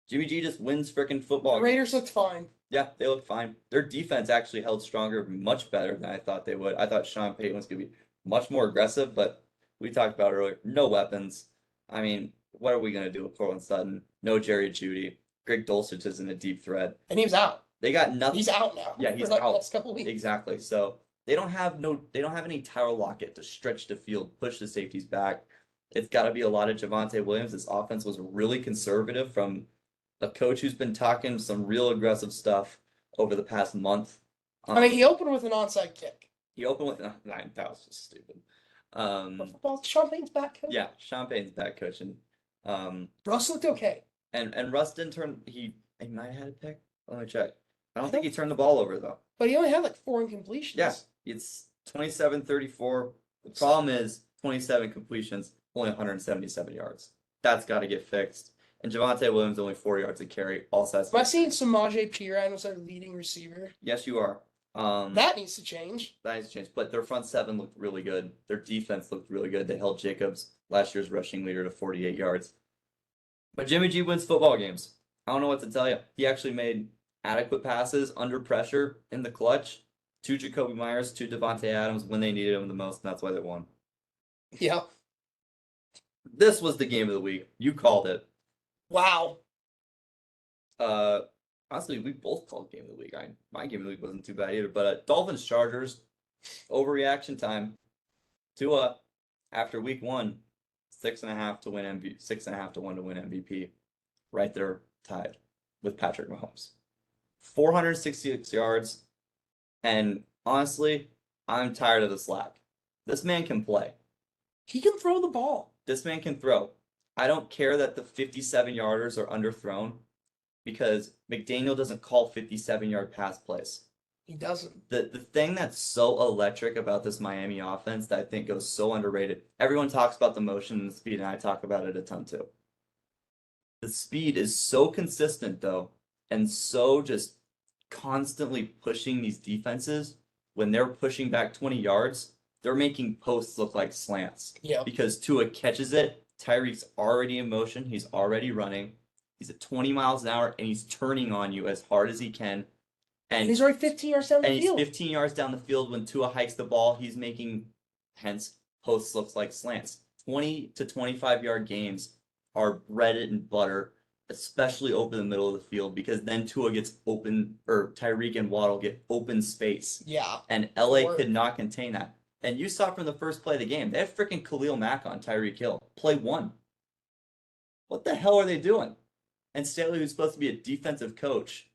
Jimmy G just wins freaking football. The Raiders looked fine. Yeah, they look fine. Their defense actually held stronger, much better than I thought they would. I thought Sean Payton was going to be much more aggressive, but we talked about earlier, no weapons. I mean, what are we going to do with Cortland Sutton? No Jerry Jeudy. Greg Dulcich isn't a deep threat. And he was out. They got nothing. He's out now. Yeah, he's for like out. The next couple weeks. Exactly. So they don't have any Tyler Lockett to stretch the field, push the safeties back. It's got to be a lot of Javonte Williams. This offense was really conservative from a coach who's been talking some real aggressive stuff over the past month. I mean, he opened with an onside kick. He opened with that was just stupid. Sean Payton's back coach. Yeah, Sean Payton's back coaching. Russ looked okay. And Russ didn't turn. He might have had a pick. Let me check. I don't think he turned the ball over though. But he only had like 4 incompletions. Yeah, it's 27-34. The problem is 27 completions, only 177 yards. That's got to get fixed. And Javonte Williams only 4 yards to carry, all sides. Am I seeing Samaje Perine was our leading receiver? Yes, you are. That needs to change. That needs to change. But their front seven looked really good. Their defense looked really good. They held Jacobs, last year's rushing leader, to 48 yards. But Jimmy G wins football games. I don't know what to tell you. He actually made adequate passes under pressure in the clutch to Jacoby Myers, to Devontae Adams when they needed him the most, and that's why they won. Yeah. This was the game of the week. You called it. Wow. Honestly, we both called game of the week. My game of the week wasn't too bad either. But Dolphins Chargers, overreaction time. Tua, after week 1, 6.5 to win MVP. 6.5 to 1 to win MVP. Right there, tied with Patrick Mahomes. 466 yards, and honestly, I'm tired of the slack. This man can play. He can throw the ball. This man can throw. I don't care that the 57-yarders are underthrown because McDaniel doesn't call 57-yard pass plays. He doesn't. The thing that's so electric about this Miami offense that I think goes so underrated, everyone talks about the motion and the speed, and I talk about it a ton too. The speed is so consistent, though, and so just constantly pushing these defenses. When they're pushing back 20 yards, they're making posts look like slants. Yeah. Because Tua catches it, Tyreek's already in motion, he's already running, he's at 20 miles an hour, and he's turning on you as hard as he can. And he's already 15 yards down the field. And he's 15 yards down the field when Tua hikes the ball. He's making, hence, posts looks like slants. 20 to 25-yard games are bread and butter, especially over the middle of the field, because then Tua gets open, or Tyreek and Waddle get open space. Yeah. And LA could not contain that. And you saw from the first play of the game, they had freaking Khalil Mack on Tyreek Hill. Play 1. What the hell are they doing? And Staley, who's supposed to be a defensive coach,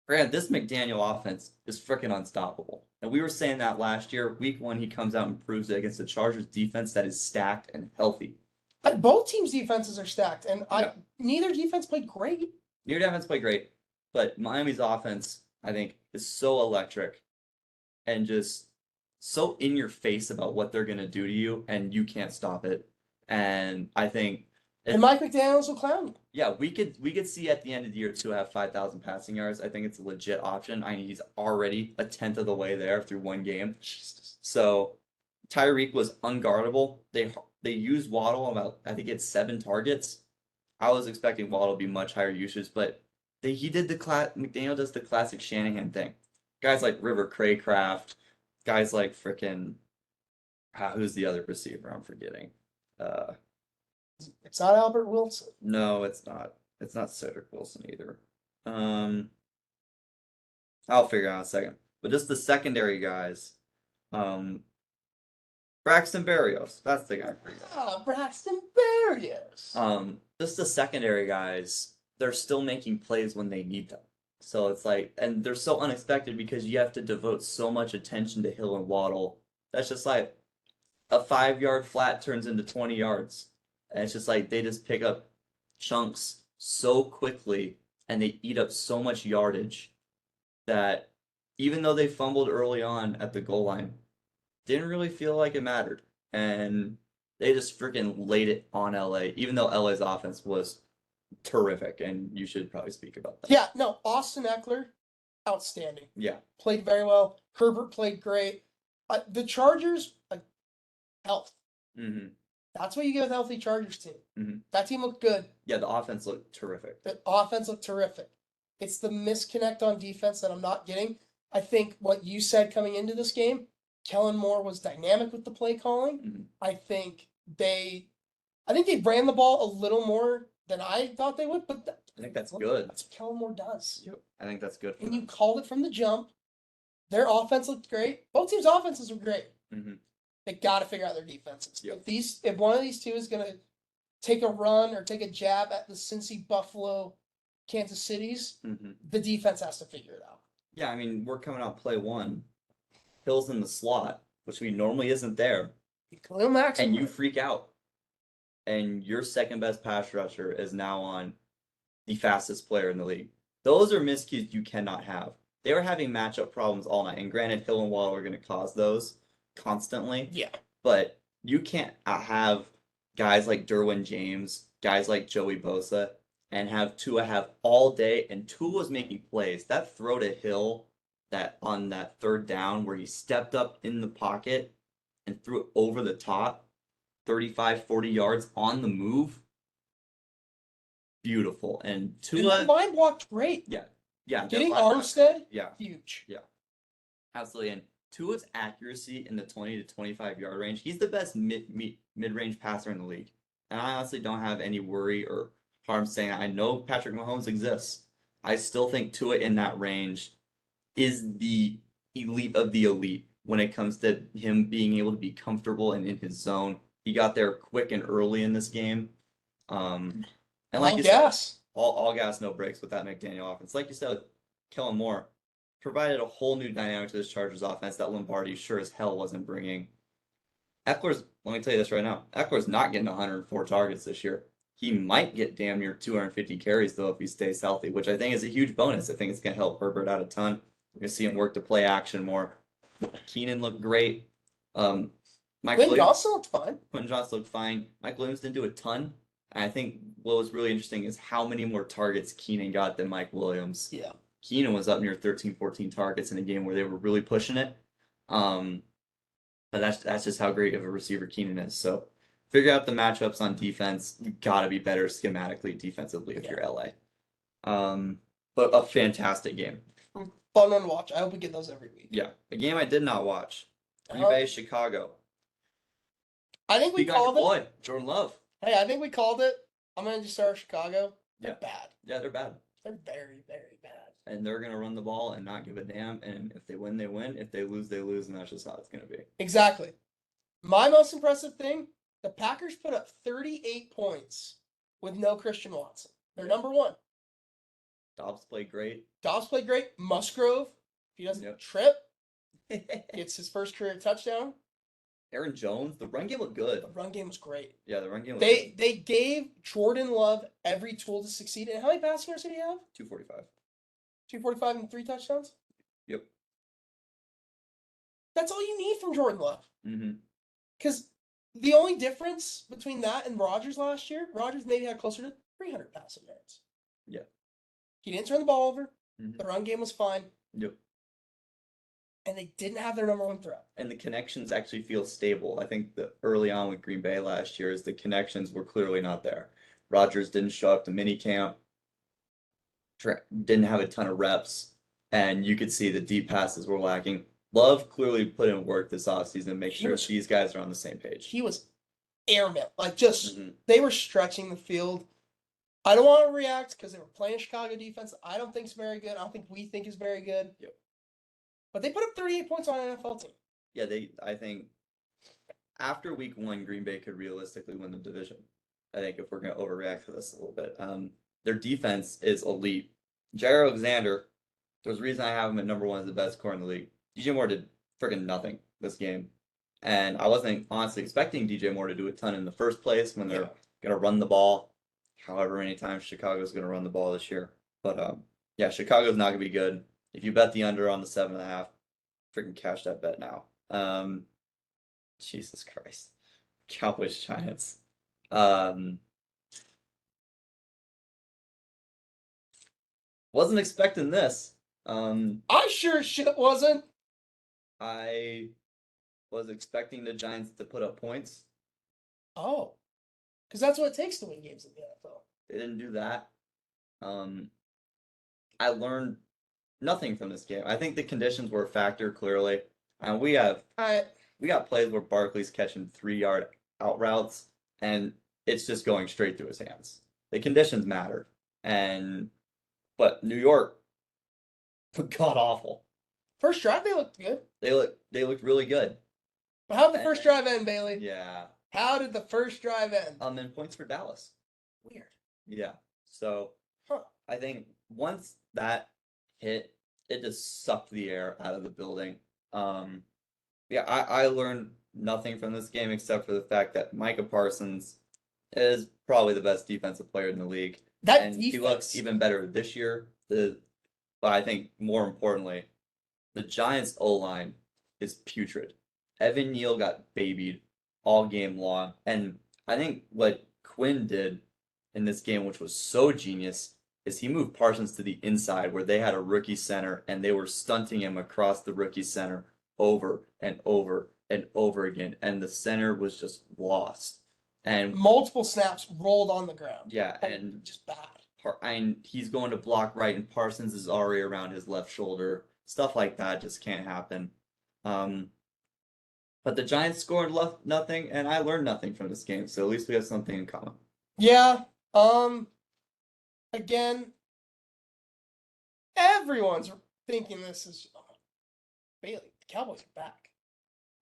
Grant, this McDaniel offense is freaking unstoppable. And we were saying that last year. Week 1, he comes out and proves it against the Chargers defense that is stacked and healthy. Both teams' defenses are stacked, and neither defense played great. Neither defense played great, but Miami's offense, I think, is so electric and just so in your face about what they're going to do to you, and you can't stop it. And I think... And Mike McDaniels will clown. Yeah, we could see at the end of the year Tua have 5,000 passing yards. I think it's a legit option. I mean, he's already a tenth of the way there through 1 game. Jesus. So Tyreek was unguardable. They used Waddle about, I think it's 7 targets. I was expecting Waddle to be much higher usage, but McDaniel does the classic Shanahan thing. Guys like River Craycraft, guys like frickin' who's the other receiver? I'm forgetting. It's not Albert Wilson. No, it's not. It's not Cedric Wilson either. I'll figure it out in a second. But just the secondary guys. Braxton Berrios. That's the guy. Braxton Berrios. Just the secondary guys, they're still making plays when they need them. So it's like, and they're so unexpected because you have to devote so much attention to Hill and Waddle. That's just like a 5-yard flat turns into 20 yards. And it's just like they just pick up chunks so quickly and they eat up so much yardage that even though they fumbled early on at the goal line, didn't really feel like it mattered. And they just freaking laid it on LA, even though LA's offense was terrific, and you should probably speak about that. Yeah, no, Austin Eckler, outstanding. Yeah. Played very well. Herbert played great. The Chargers, health. Mm-hmm. That's what you get with a healthy Chargers team. Mm-hmm. That team looked good. Yeah, the offense looked terrific. The offense looked terrific. It's the misconnect on defense that I'm not getting. I think what you said coming into this game, Kellen Moore was dynamic with the play calling. Mm-hmm. I think they ran the ball a little more than I thought they would, but I think that's good. That's what Kellen Moore does. Yep. I think that's good. And you called it from the jump. Their offense looked great. Both teams' offenses were great. Mm-hmm. They got to figure out their defenses. Yep. If one of these two is going to take a run or take a jab at the Cincy, Buffalo, Kansas Cities, the defense has to figure it out. Yeah, I mean, we're coming out play one. Hill's in the slot, which we normally isn't there. Khalil Mack. And you freak out. And your second best pass rusher is now on the fastest player in the league. Those are miscues you cannot have. They were having matchup problems all night. And granted, Hill and Waddle are going to cause those constantly. Yeah. But you can't have guys like Derwin James, guys like Joey Bosa, and have Tua have all day. And Tua was making plays. That throw to Hill on that third down where he stepped up in the pocket and threw it over the top, 35, 40 yards on the move. Beautiful. And Tua. The line blocked great. Yeah. Yeah. Getting Armstead. Yeah. Huge. Yeah. Absolutely. And Tua's accuracy in the 20 to 25 yard range, he's the best mid-range passer in the league. And I honestly don't have any worry or harm saying that. I know Patrick Mahomes exists. I still think Tua in that range is the elite of the elite when it comes to him being able to be comfortable and in his zone. He got there quick and early in this game. And like you said, all gas, no brakes with that McDaniel offense. Like you said, Kellen Moore provided a whole new dynamic to this Chargers offense that Lombardi sure as hell wasn't bringing. Let me tell you this right now, Eckler's not getting 104 targets this year. He might get damn near 250 carries, though, if he stays healthy, which I think is a huge bonus. I think it's going to help Herbert out a ton. We're going to see him work to play action more. Keenan looked great. Quentin Johnson looked fine. Quentin Johnson looked fine. Mike Williams didn't do a ton. And I think what was really interesting is how many more targets Keenan got than Mike Williams. Yeah. Keenan was up near 13, 14 targets in a game where they were really pushing it. But that's just how great of a receiver Keenan is. So figure out the matchups on defense. You got to be better schematically, defensively if you're LA. But a fantastic game. Fun one to watch. I hope we get those every week. Yeah. A game I did not watch. Green Bay, Chicago. I think we called it. Boy, Jordan Love. Hey, I think we called it. I'm going to just start Chicago. They're bad. Yeah, they're bad. They're very, very bad. And they're going to run the ball and not give a damn. And if they win, they win. If they lose, they lose. And that's just how it's going to be. Exactly. My most impressive thing, the Packers put up 38 points with no Christian Watson. They're number one. Dobbs played great. Musgrove, if he doesn't trip, gets his first career touchdown. Aaron Jones, the run game looked good. The run game was great. Yeah, the run game was good. They gave Jordan Love every tool to succeed. And how many passing yards did he have? 245. 245 and 3 touchdowns? Yep. That's all you need from Jordan Love. Mm-hmm. Because the only difference between that and Rodgers last year, Rodgers maybe had closer to 300 passing yards. Yeah. He didn't turn the ball over. Mm-hmm. The run game was fine. Yep. And they didn't have their number one threat. And the connections actually feel stable. I think that early on with Green Bay last year is the connections were clearly not there. Rodgers didn't show up to minicamp, didn't have a ton of reps, and you could see the deep passes were lacking. Love clearly put in work this offseason to make sure these guys are on the same page. He was airman. They were stretching the field. I don't want to react because they were playing Chicago defense. I don't think is very good. I don't think we think is very good. Yep. But they put up 38 points on an NFL team. Yeah, I think after week one, Green Bay could realistically win the division. I think if we're going to overreact to this a little bit. Their defense is elite. Jair Alexander, there's a reason I have him at number one as the best corner in the league. DJ Moore did friggin' nothing this game. And I wasn't honestly expecting DJ Moore to do a ton in the first place when they're going to run the ball. However many times Chicago's going to run the ball this year. But, Chicago's not going to be good. If you bet the under on the 7.5, freaking cash that bet now. Jesus Christ. Cowboys, Giants. Wasn't expecting this. I sure shit wasn't. I was expecting the Giants to put up points. Oh, because that's what it takes to win games in the NFL. They didn't do that. I learned nothing from this game. I think the conditions were a factor, clearly. We got plays where Barkley's catching 3-yard out routes, and it's just going straight through his hands. The conditions matter, but New York, god awful. First drive, they looked good. They looked really good. But how did the first drive end, Bailey? Yeah. How did the first drive end? And points for Dallas. Weird. Yeah. So, I think once that hit, it just sucked the air out of the building. Yeah, I learned nothing from this game except for the fact that Micah Parsons is probably the best defensive player in the league. He looks even better this year. But I think more importantly, the Giants' O-line is putrid. Evan Neal got babied all game long. And I think what Quinn did in this game, which was so genius, is he moved Parsons to the inside where they had a rookie center and they were stunting him across the rookie center over and over and over again. And the center was just lost. And multiple snaps rolled on the ground. Yeah, and just bad. And he's going to block right, and Parsons is already around his left shoulder. Stuff like that just can't happen. But the Giants scored nothing, and I learned nothing from this game. So at least we have something in common. Yeah. Again, everyone's thinking this is Bailey. The Cowboys are back.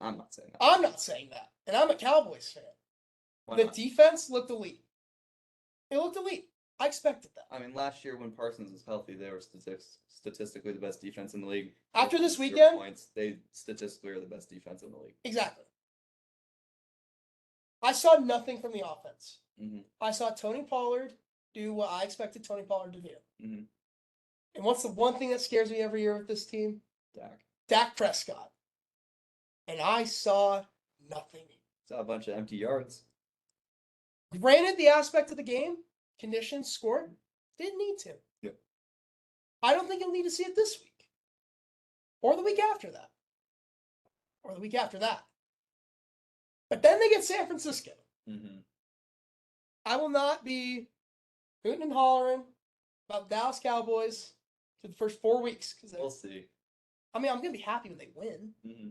I'm not saying that. I'm not saying that, and I'm a Cowboys fan. Why the not? Defense looked elite. It looked elite. I expected that. I mean, last year when Parsons was healthy, they were statistically the best defense in the league. After this weekend, they statistically are the best defense in the league. Exactly. I saw nothing from the offense. Mm-hmm. I saw Tony Pollard do what I expected Tony Pollard to do. Mm-hmm. And what's the one thing that scares me every year with this team? Dak Prescott. And I saw nothing. Saw a bunch of empty yards. Granted, the aspect of the game, conditions, scored, didn't need to. Yeah. I don't think you'll need to see it this week. Or the week after that. Or the week after that. But then they get San Francisco. Mm-hmm. I will not be hooting and hollering about Dallas Cowboys for the first 4 weeks. We'll see. I mean, I'm going to be happy when they win. Mm-hmm.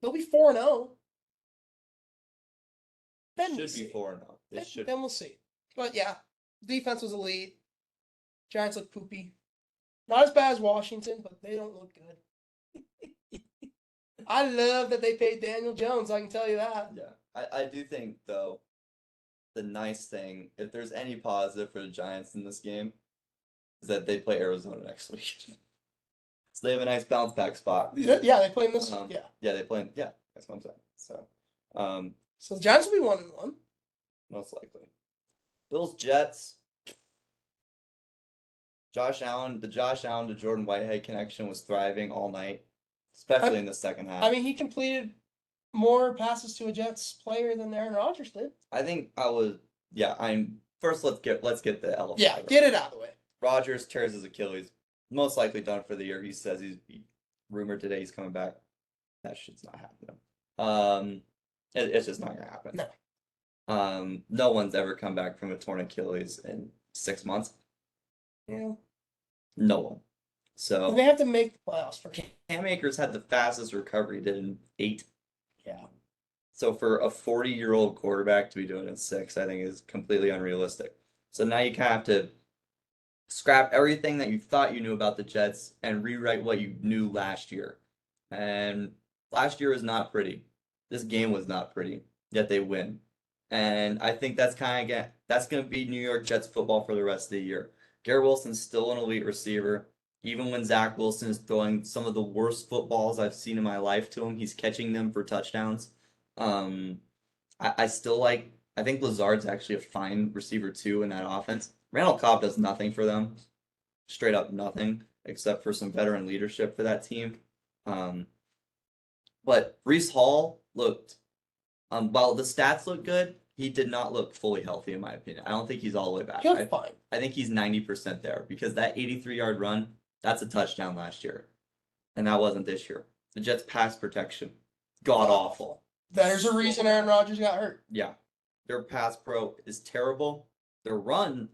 They'll be 4-0. Then should be 4-0. Then we'll see. But yeah, defense was elite. Giants look poopy. Not as bad as Washington, but they don't look good. I love that they paid Daniel Jones, I can tell you that. Yeah. I do think, though, the nice thing, if there's any positive for the Giants in this game, is that they play Arizona next week. So they have a nice bounce back spot. Yeah, they play in this. Yeah, they play. Yeah, that's what I'm saying. So the Giants will be 1-1. Most likely. Bills Jets. The Josh Allen to Jordan Whitehead connection was thriving all night, especially in the second half. I mean, he completed more passes to a Jets player than Aaron Rodgers did. I think I was. Yeah, first. Let's get the elephant. Yeah, get it out of the way. Rodgers tears his Achilles. Most likely done for the year. He says he rumored today he's coming back. That shit's not happening. It's just not gonna happen. No. No one's ever come back from a torn Achilles in 6 months. Yeah. No one. So they have to make the playoffs for Cam Akers had the fastest recovery, did in 8. Yeah. So for a 40-year-old quarterback to be doing it in 6, I think is completely unrealistic. So now you kind of have to scrap everything that you thought you knew about the Jets and rewrite what you knew last year. And last year was not pretty. This game was not pretty, yet they win. And I think that's going to be New York Jets football for the rest of the year. Garrett Wilson's still an elite receiver. Even when Zach Wilson is throwing some of the worst footballs I've seen in my life to him, he's catching them for touchdowns. I think Lazard's actually a fine receiver too in that offense. Randall Cobb does nothing for them. Straight up nothing, except for some veteran leadership for that team. But Breece Hall looked, while the stats look good, he did not look fully healthy in my opinion. I don't think he's all the way back. He looked fine. I think he's 90% there because that 83-yard run, that's a touchdown last year. And that wasn't this year. The Jets' pass protection, god awful. There's a reason Aaron Rodgers got hurt. Yeah. Their pass pro is terrible. Their run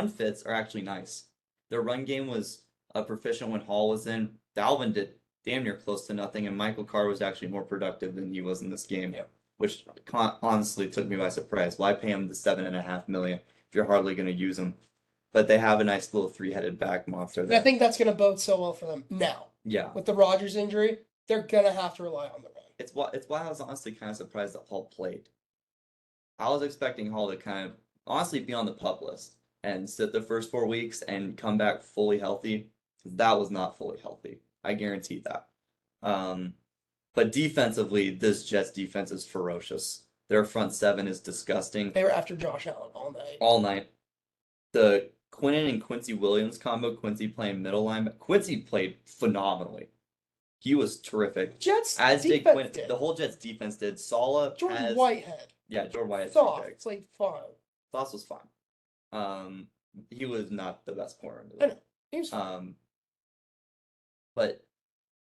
fits are actually nice. Their run game was proficient when Hall was in. Dalvin did damn near close to nothing, and Michael Carr was actually more productive than he was in this game, which honestly took me by surprise. Why pay him the $7.5 million if you're hardly going to use him? But they have a nice little three-headed back monster there. I think that's going to bode so well for them now. Yeah. With the Rodgers injury, they're going to have to rely on the run. It's why I was honestly kind of surprised that Hall played. I was expecting Hall to kind of honestly be on the PUP list and sit the first 4 weeks and come back fully healthy. That was not fully healthy. I guarantee that. But defensively, this Jets defense is ferocious. Their front seven is disgusting. They were after Josh Allen all night. All night. The Quinnen and Quincy Williams combo, Quincy playing middle line. Quincy played phenomenally. He was terrific. Jets as did defense Quinn. The whole Jets defense did. Sala, Jordan Whitehead. Yeah, Jordan Whitehead. Sauce played fine. Sauce was fine. He was not the best corner. I know. He was fine. But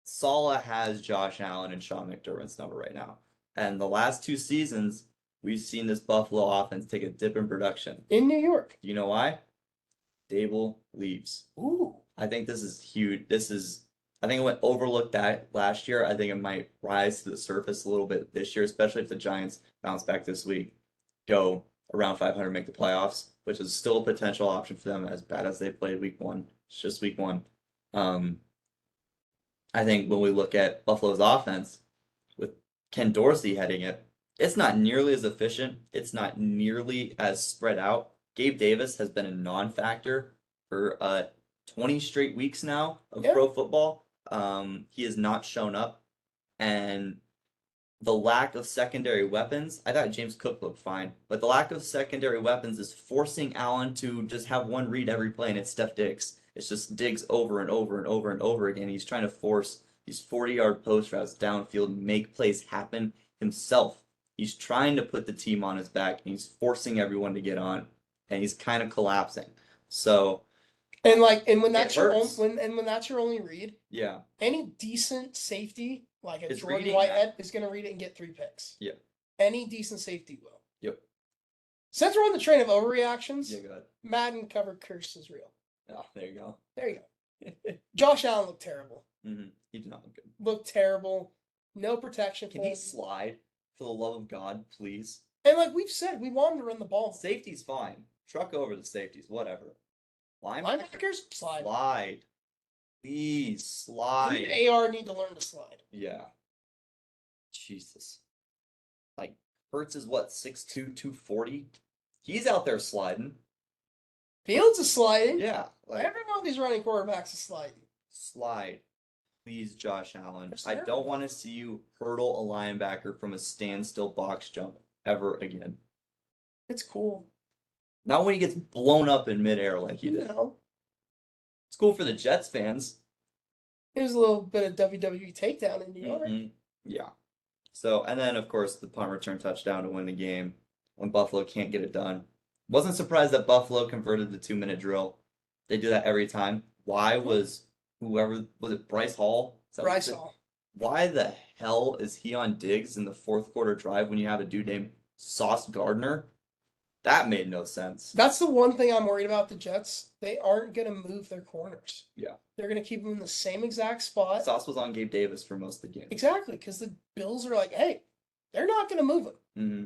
Sala has Josh Allen and Sean McDermott's number right now. And the last 2 seasons, we've seen this Buffalo offense take a dip in production. In New York. You know why? Dable leaves. Ooh. I think this is huge. I think it went overlooked that last year. I think it might rise to the surface a little bit this year, especially if the Giants bounce back this week, go around 500, make the playoffs, which is still a potential option for them as bad as they played week 1. It's just week 1. I think when we look at Buffalo's offense, with Ken Dorsey heading it, it's not nearly as efficient. It's not nearly as spread out. Gabe Davis has been a non-factor for 20 straight weeks now of pro football. He has not shown up. And the lack of secondary weapons, I thought James Cook looked fine, but the lack of secondary weapons is forcing Allen to just have one read every play, and it's Steph Diggs. It's just Diggs over and over and over and over again. He's trying to force these 40-yard post routes downfield, make plays happen himself. He's trying to put the team on his back, and he's forcing everyone to get on, and he's kind of collapsing. So, when that's your only read, any decent safety like a Jordan Whitehead is going to read it and get 3 picks. Yeah, any decent safety will. Yep. Since we're on the train of overreactions, go ahead. Madden cover curse is real. Oh, there you go. There you go. Josh Allen looked terrible. Mm-hmm. He did not look good. Looked terrible. No protection. Can he slide? For the love of God, please. And like we've said, we want him to run the ball. Safety's fine. Truck over the safeties, whatever. Linebackers, slide. Slide. Please, slide. AR need to learn to slide. Yeah. Jesus. Like, Hurts is what, 6'2", 240? He's out there sliding. Fields is sliding. Yeah. Like, every one of these running quarterbacks is sliding. Slide. Please, Josh Allen. I don't want to see you hurdle a linebacker from a standstill box jump ever again. It's cool. Not when he gets blown up in midair like he did. It's cool for the Jets fans. It was a little bit of WWE takedown in New York. Mm-hmm. Yeah. So, and then, of course, the punt return touchdown to win the game when Buffalo can't get it done. Wasn't surprised that Buffalo converted the 2-minute drill. They do that every time. Why was it Bryce Hall? Bryce Hall. Why the hell is he on Diggs in the 4th quarter drive when you have a dude named Sauce Gardner? That made no sense. That's the one thing I'm worried about the Jets. They aren't going to move their corners. Yeah. They're going to keep them in the same exact spot. Sauce was on Gabe Davis for most of the game. Exactly, because the Bills are like, hey, they're not going to move him. Mm-hmm.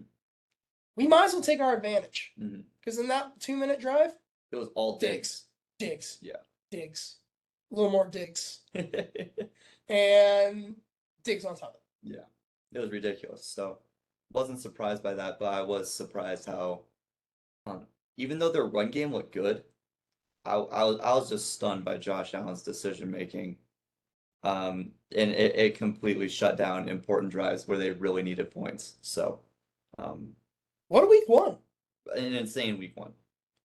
We might as well take our advantage. Mm-hmm. Because in that 2-minute drive, it was all Diggs. Diggs. Yeah. Diggs. A little more Diggs. And Diggs on top of it. Yeah. It was ridiculous. So, wasn't surprised by that, but I was surprised how, even though their run game looked good, I was just stunned by Josh Allen's decision making. And it completely shut down important drives where they really needed points. So, what a week 1. An insane week 1.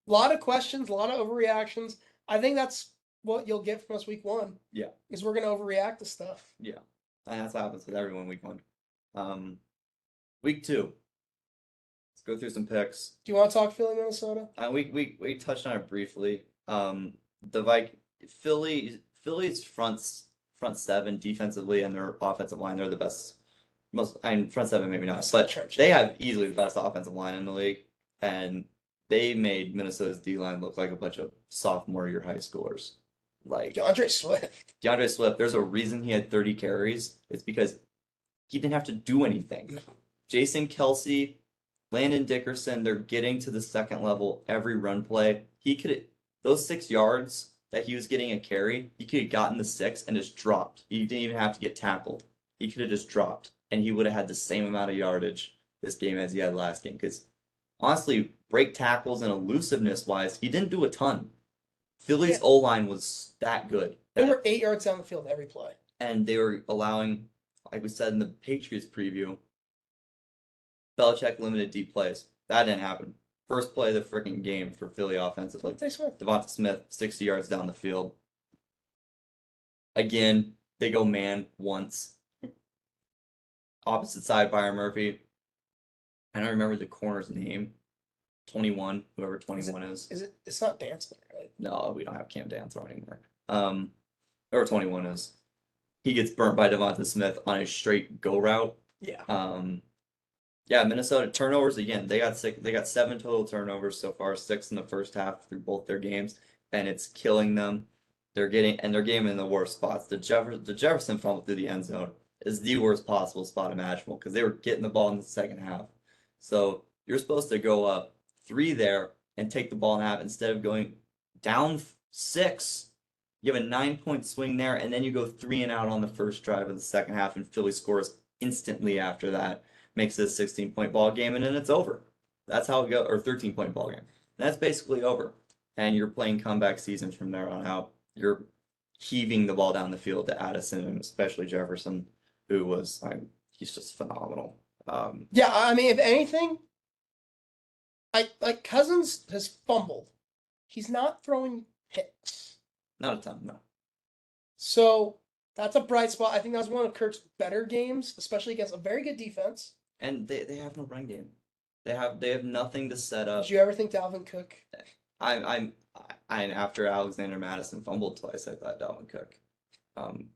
A lot of questions, a lot of overreactions. I think that's what you'll get from us week 1. Yeah. Is we're going to overreact to stuff. Yeah. And that's what happens with everyone week 1. Week 2. Let's go through some picks. Do you want to talk Philly, Minnesota? We touched on it briefly. Philly's front seven defensively and their offensive line, they're the best. Front seven maybe not, but they have easily the best offensive line in the league, and they made Minnesota's D line look like a bunch of sophomore year high schoolers. Like DeAndre Swift. There's a reason he had 30 carries. It's because he didn't have to do anything. Jason Kelce, Landon Dickerson, they're getting to the second level every run play. Those 6 yards that he was getting a carry, he could have gotten the 6 and just dropped. He didn't even have to get tackled. He could have just dropped, and he would have had the same amount of yardage this game as he had last game. Because honestly, break tackles and elusiveness wise, he didn't do a ton. Philly's O-line was that good. They were 8 yards down the field every play. And they were allowing, like we said in the Patriots preview, Belichick limited deep plays. That didn't happen. First play of the freaking game for Philly offensively. Devonta Smith, 60 yards down the field. Again, they go man once. Opposite side, Byron Murphy. I don't remember the corner's name. 21, whoever 21 is. It's not Dantzler, right? No, we don't have Cam Dantzler anymore. Whoever 21 is. He gets burnt by Devonta Smith on a straight go route. Yeah. Yeah, Minnesota turnovers again. They got 7 total turnovers so far, 6 in the first half through both their games, and it's killing them. They're getting in the worst spots. The Jefferson fumble through the end zone is the worst possible spot imaginable because they were getting the ball in the second half. So you're supposed to go up 3 there and take the ball in half instead of going down 6. You have a 9-point swing there, and then you go 3 and out on the first drive of the second half, and Philly scores instantly after that. Makes it a 16-point ball game, and then it's over. That's how it goes, or 13-point ball game. And that's basically over. And you're playing comeback season from there on out. You're heaving the ball down the field to Addison, and especially Jefferson, who was, he's just phenomenal. Yeah, I mean, if anything, Cousins has fumbled. He's not throwing picks. Not a ton, no. So that's a bright spot. I think that was one of Kirk's better games, especially against a very good defense. And they have no run game. They have nothing to set up. Did you ever think Dalvin Cook? I after Alexander Madison fumbled twice, I thought Dalvin Cook.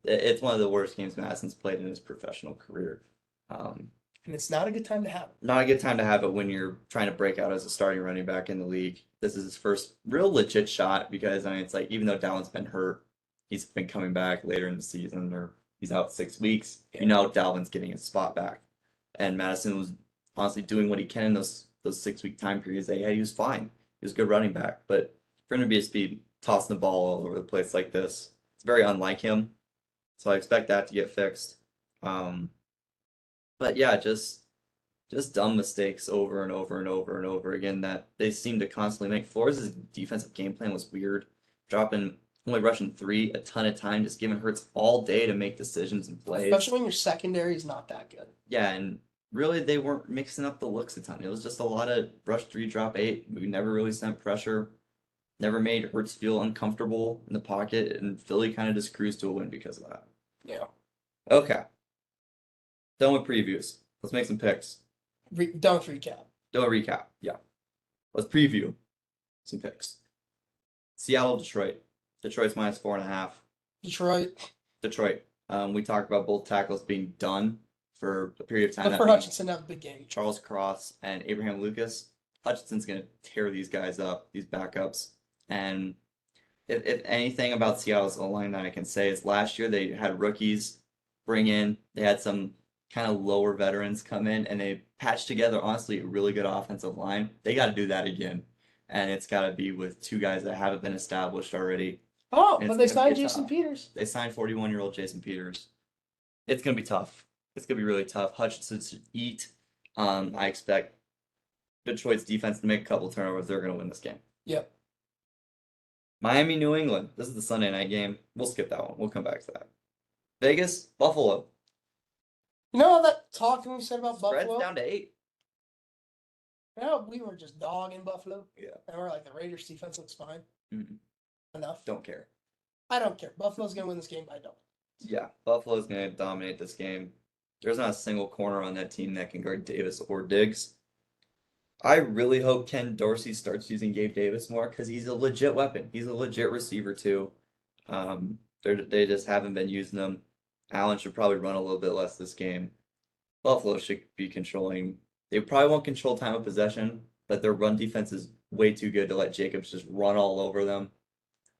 It's one of the worst games Madison's played in his professional career. And it's not a good time to have it. Not a good time to have it when you're trying to break out as a starting running back in the league. This is his first real legit shot because it's like even though Dalvin's been hurt, he's been coming back later in the season or he's out 6 weeks. Yeah. You know Dalvin's getting his spot back. And Madison was honestly doing what he can in those 6-week time periods that he was fine. He was a good running back. But for him to be a speed tossing the ball all over the place like this, it's very unlike him. So I expect that to get fixed. But yeah, just dumb mistakes over and over and over and over again that they seem to constantly make. Flores' defensive game plan was weird. Only rushing 3 a ton of time, just giving Hurts all day to make decisions and plays. Especially when your secondary is not that good. Yeah, and really they weren't mixing up the looks a ton. It was just a lot of rush 3, drop 8. We never really sent pressure. Never made Hurts feel uncomfortable in the pocket, and Philly kind of just cruised to a win because of that. Yeah. Okay. Done with previews. Let's make some picks. Done with recap. Done with recap. Yeah. Let's preview some picks. Seattle, Detroit. Detroit's minus 4.5. Detroit. We talked about both tackles being done for a period of time. But for Hutchinson to have a big game. Charles Cross and Abraham Lucas. Hutchinson's going to tear these guys up, these backups. And if anything about Seattle's O-line that I can say is last year they had rookies bring in. They had some kind of lower veterans come in, and they patched together, honestly, a really good offensive line. They got to do that again. And it's got to be with 2 guys that haven't been established already. Oh, but they signed Jason Peters. They signed 41-year-old Jason Peters. It's going to be tough. It's going to be really tough. Hutchinson should eat. I expect Detroit's defense to make a couple turnovers. They're going to win this game. Yep. Miami, New England. This is the Sunday night game. We'll skip that one. We'll come back to that. Vegas, Buffalo. You know all that talk we said about Spread's Buffalo? Down to 8. Yeah, we were just dogging Buffalo. Yeah. And we're like, the Raiders' defense looks fine. Mm-hmm. Enough. Don't care. I don't care. Buffalo's going to win this game by double. Yeah, Buffalo's going to dominate this game. There's not a single corner on that team that can guard Davis or Diggs. I really hope Ken Dorsey starts using Gabe Davis more because he's a legit weapon. He's a legit receiver too. They just haven't been using them. Allen should probably run a little bit less this game. Buffalo should be controlling. They probably won't control time of possession, but their run defense is way too good to let Jacobs just run all over them.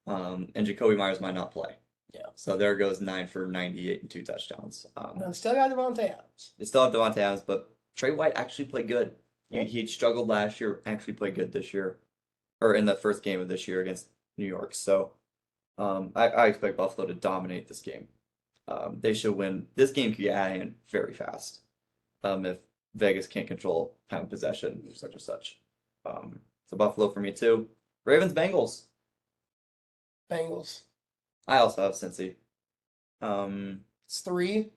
And Jacoby Myers might not play. Yeah. So there goes 9 for 98 and 2 touchdowns. No, still got Devontae Adams. They still have Devontae Adams, but Trey White actually played good. He struggled last year, actually played good this year, or in the first game of this year against New York. So I expect Buffalo to dominate this game. They should win. This game could get out of hand very fast if Vegas can't control time of possession, such and such. So Buffalo for me too. Ravens, Bengals. Bengals. I also have Cincy. It's 3.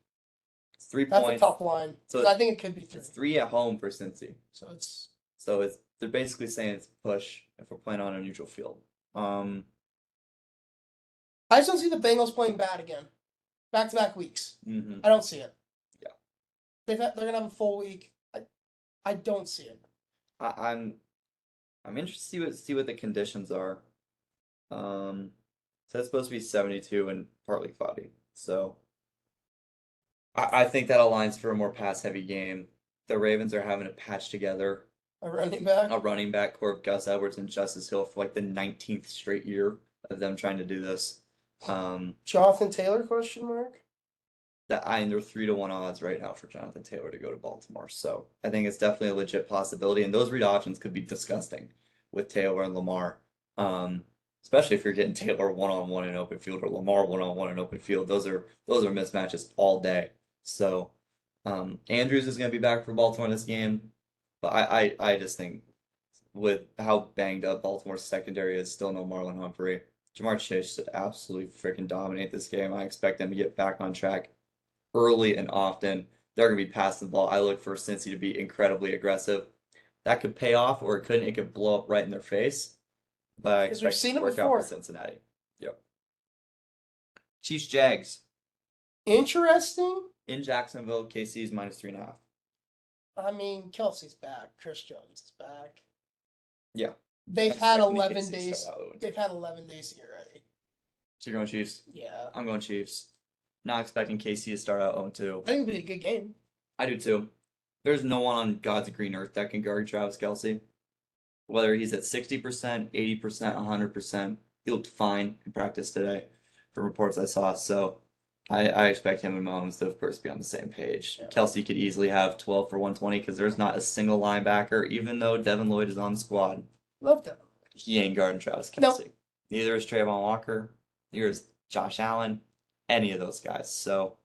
It's 3 That's points. a tough line. So I think it could be 3. It's 3 at home for Cincy. So they're basically saying it's a push if we're playing on a neutral field. I just don't see the Bengals playing bad again. Back-to-back weeks. Mm-hmm. I don't see it. Yeah. They're gonna have a full week. I don't see it. I'm interested to see what the conditions are. So it's supposed to be 72 and partly cloudy. So I think that aligns for a more pass-heavy game. The Ravens are having to patch together A running back. a running back core of Gus Edwards and Justice Hill for like the 19th straight year of them trying to do this. Jonathan Taylor question mark? They're 3-1 odds right now for Jonathan Taylor to go to Baltimore. So I think it's definitely a legit possibility. And those read options could be disgusting with Taylor and Lamar. Especially if you're getting Taylor one-on-one in open field or Lamar one-on-one in open field. Those are mismatches all day. So Andrews is going to be back for Baltimore this game. But I just think with how banged up Baltimore's secondary is, still no Marlon Humphrey. Jamar Chase should absolutely freaking dominate this game. I expect them to get back on track early and often. They're going to be passing the ball. I look for Cincy to be incredibly aggressive. That could pay off, or it couldn't. It could blow up right in their face. But I expect we've seen to it work out before. for Cincinnati. Yep. Chiefs Jags Interesting. in Jacksonville. KC's -3.5. I mean, Kelsey's back. Chris Jones is back. Yeah. They've I'm had expecting 11 KC to days. start out 0-2. They've had 11 days to get ready. So you're going Chiefs? Yeah. I'm going Chiefs. Not expecting KC to start out 0-2. I think it'll be a good game. I do too. There's no one on God's green earth that can guard Travis Kelce. Whether he's at 60%, 80%, 100%, he looked fine in practice today from reports I saw. So I expect him and Mahomes to, of course, be on the same page. Yeah. Kelce could easily have 12 for 120 because there's not a single linebacker, even though Devin Lloyd is on the squad. Love them. He ain't guarding Travis Kelce. Nope. Neither is Trayvon Walker. Neither is Josh Allen. Any of those guys. So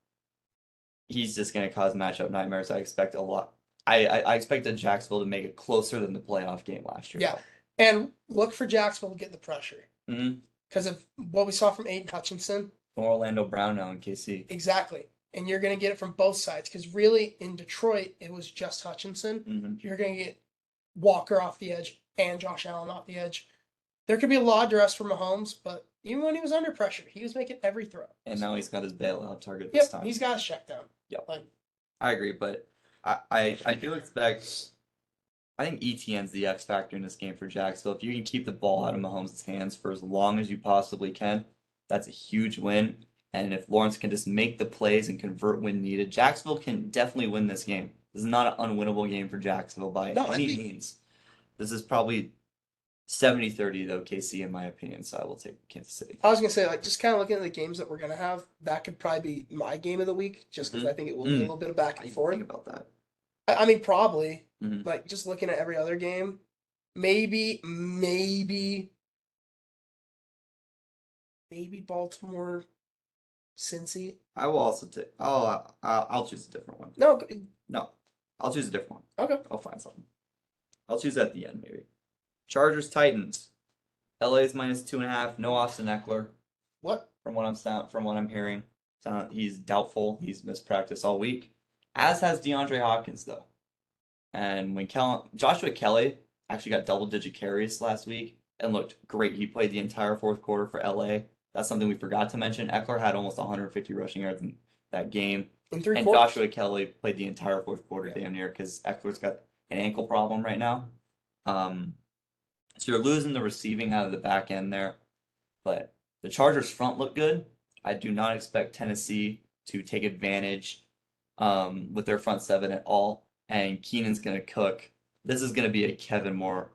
he's just going to cause matchup nightmares. I expect a lot. I expected Jacksonville to make it closer than the playoff game last year. Yeah. And look for Jacksonville to get the pressure. Mm-hmm. Because of what we saw from Aiden Hutchinson. From Orlando Brown now in KC. Exactly. And you're going to get it from both sides. Because really, in Detroit, it was just Hutchinson. Mm-hmm. You're going to get Walker off the edge and Josh Allen off the edge. There could be a lot of duress for Mahomes, but even when he was under pressure, he was making every throw. And now he's got his bailout target this time. He's got his check down. Yep. Like, I agree, but I do expect. I think ETN's the X factor in this game for Jacksonville. If you can keep the ball out of Mahomes' hands for as long as you possibly can, that's a huge win. And if Lawrence can just make the plays and convert when needed, Jacksonville can definitely win this game. This is not an unwinnable game for Jacksonville by any means. This is probably 70-30 though, KC, in my opinion, so I will take Kansas City. I was going to say, like, just kind of looking at the games that we're going to have, that could probably be my game of the week, just because I think it will be a little bit of back and forth. Think about that. I mean, probably. Mm-hmm. Like, just looking at every other game, maybe Baltimore, Cincy. I will also take. I'll choose a different one. No, I'll choose a different one. Okay. I'll find something. I'll choose at the end maybe. Chargers Titans. LA's -2.5. No Austin Eckler. What? From what I'm hearing, he's doubtful. He's missed practice all week. As has DeAndre Hopkins though. And when Joshua Kelly actually got double-digit carries last week and looked great. He played the entire fourth quarter for LA. That's something we forgot to mention. Eckler had almost 150 rushing yards in that game. In 3 and quarters. Joshua Kelly played the entire fourth quarter damn near because Eckler's got an ankle problem right now. So you're losing the receiving out of the back end there, but the Chargers front look good. I do not expect Tennessee to take advantage with their front seven at all. And Keenan's gonna cook. This is gonna be a Kellen Moore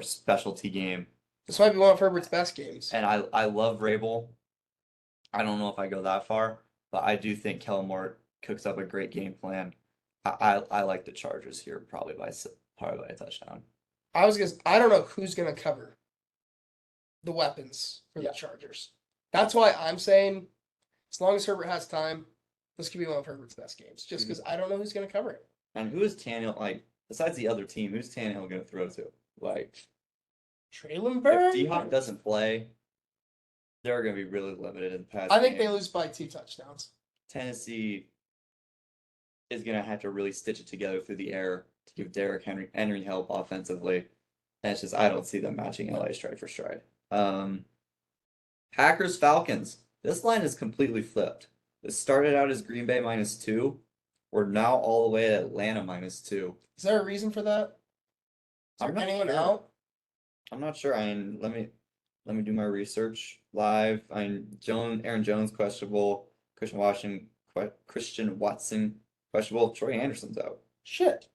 specialty game. This might be one of Herbert's best games. And I love Rabel. I don't know if I go that far, but I do think Kellen Moore cooks up a great game plan. I like the Chargers here probably by a touchdown. I don't know who's gonna cover the weapons for the Chargers. That's why I'm saying, as long as Herbert has time, this could be one of Herbert's best games. Just because I don't know who's gonna cover it. And who is Tannehill like? Besides the other team, who's Tannehill gonna throw to? Like, Traylon Burks. If D-Hop doesn't play, they're gonna be really limited in the pass. I think they lose by 2 touchdowns. Tennessee is gonna have to really stitch it together through the air to give Derrick Henry help offensively. And it's just I don't see them matching LA stride for stride. Packers Falcons. This line is completely flipped. It started out as Green Bay -2. We're now all the way at Atlanta -2. Is there a reason for that? Is there anyone out? I'm not sure. Let me do my research live. Aaron Jones questionable. Christian Watson questionable. Troy Anderson's out. Shit.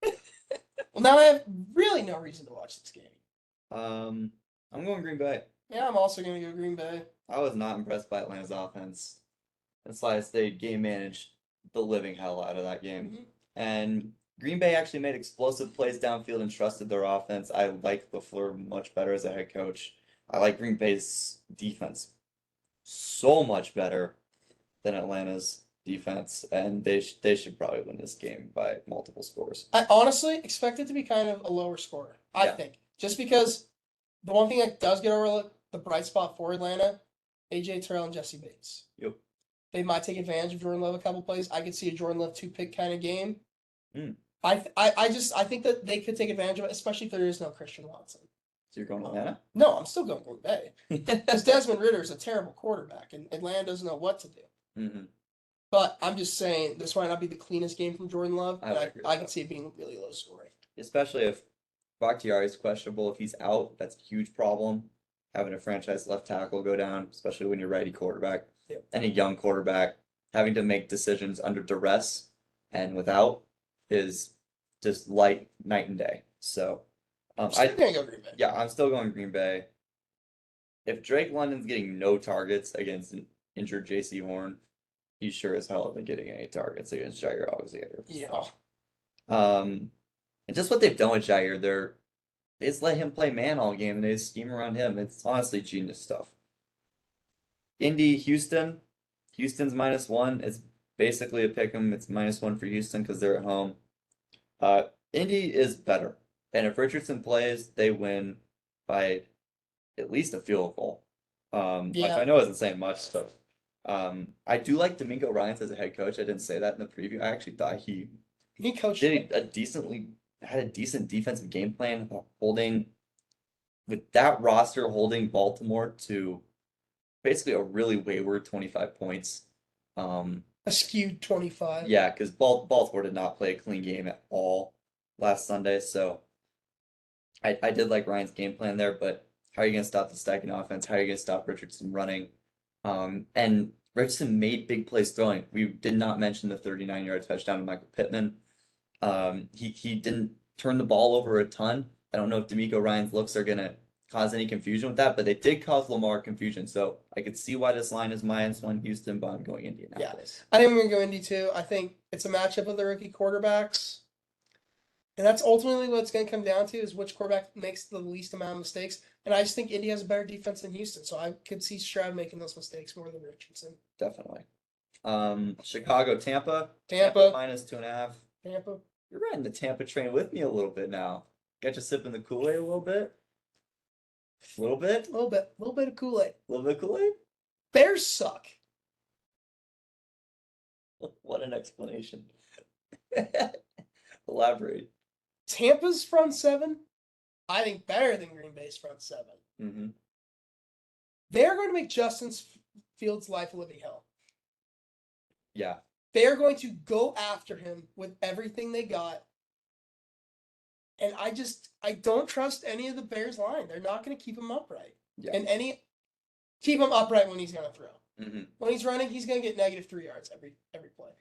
Well, now I have really no reason to watch this game. I'm going Green Bay. Yeah, I'm also going to go Green Bay. I was not impressed by Atlanta's offense. That's why they game managed the living hell out of that game. Mm-hmm. And Green Bay actually made explosive plays downfield and trusted their offense. I like LaFleur much better as a head coach. I like Green Bay's defense so much better than Atlanta's defense, and they should probably win this game by multiple scores. I honestly expect it to be kind of a lower score. I think just because the one thing that does get over the bright spot for Atlanta, AJ Terrell and Jesse Bates. Yep. They might take advantage of Jordan Love a couple plays. I could see a Jordan Love 2-pick kind of game. Mm. I think that they could take advantage of it, especially if there is no Christian Watson. So you're going to Atlanta? No, I'm still going Green Bay. Because Desmond Ridder is a terrible quarterback, and Atlanta doesn't know what to do. Mm-hmm. But I'm just saying, this might not be the cleanest game from Jordan Love, but I can see it being really low scoring. Especially if Bakhtiari is questionable. If he's out, that's a huge problem. Having a franchise left tackle go down, especially when you're righty quarterback. Yep. And a young quarterback, having to make decisions under duress and without is just night and day. So I'm still going to go Green Bay. Yeah, I'm still going Green Bay. If Drake London's getting no targets against an injured J.C. Horn, he sure as hell isn't getting any targets against Jair Alexander. Yeah. And just what they've done with Jair, they just let him play man all game and they just scheme around him. It's honestly genius stuff. Indy, Houston. Houston's -1. It's basically a pick 'em. It's -1 for Houston because they're at home. Indy is better. And if Richardson plays, they win by at least a field goal. Which I know isn't saying much, so I do like D'Amico Ryans as a head coach. I didn't say that in the preview. I actually thought he coached had a decent defensive game plan, holding Baltimore to basically a really wayward 25 points. A skewed 25. Yeah, because Baltimore did not play a clean game at all last Sunday, so I did like Ryan's game plan there, but how are you going to stop the stacking offense? How are you going to stop Richardson running? And Richardson made big plays throwing. We did not mention the 39-yard touchdown to Michael Pittman. He didn't turn the ball over a ton. I don't know if D'Amico Ryan's looks are going to cause any confusion with that, but they did cause Lamar confusion. So I could see why this line is -1 Houston, but I'm going Indianapolis. Yeah, I think I'm going to go Indy too. I think it's a matchup of the rookie quarterbacks. And that's ultimately what it's going to come down to is which quarterback makes the least amount of mistakes. And I just think Indy has a better defense than Houston. So I could see Stroud making those mistakes more than Richardson. Definitely. Chicago, Tampa. Tampa -2.5. Tampa. You're riding the Tampa train with me a little bit now. Got you sipping the Kool-Aid a little bit? A little bit? A little bit of Kool-Aid. A little bit of Kool-Aid? Bears suck. What an explanation. Elaborate. Tampa's front seven, I think better than Green Bay's front seven. Mm-hmm. They're going to make Justin Fields' life a living hell. Yeah. They are going to go after him with everything they got. And I don't trust any of the Bears line. They're not going to keep him upright. Yeah. And keep him upright when he's going to throw. Mm-hmm. When he's running, he's going to get -3 yards every play.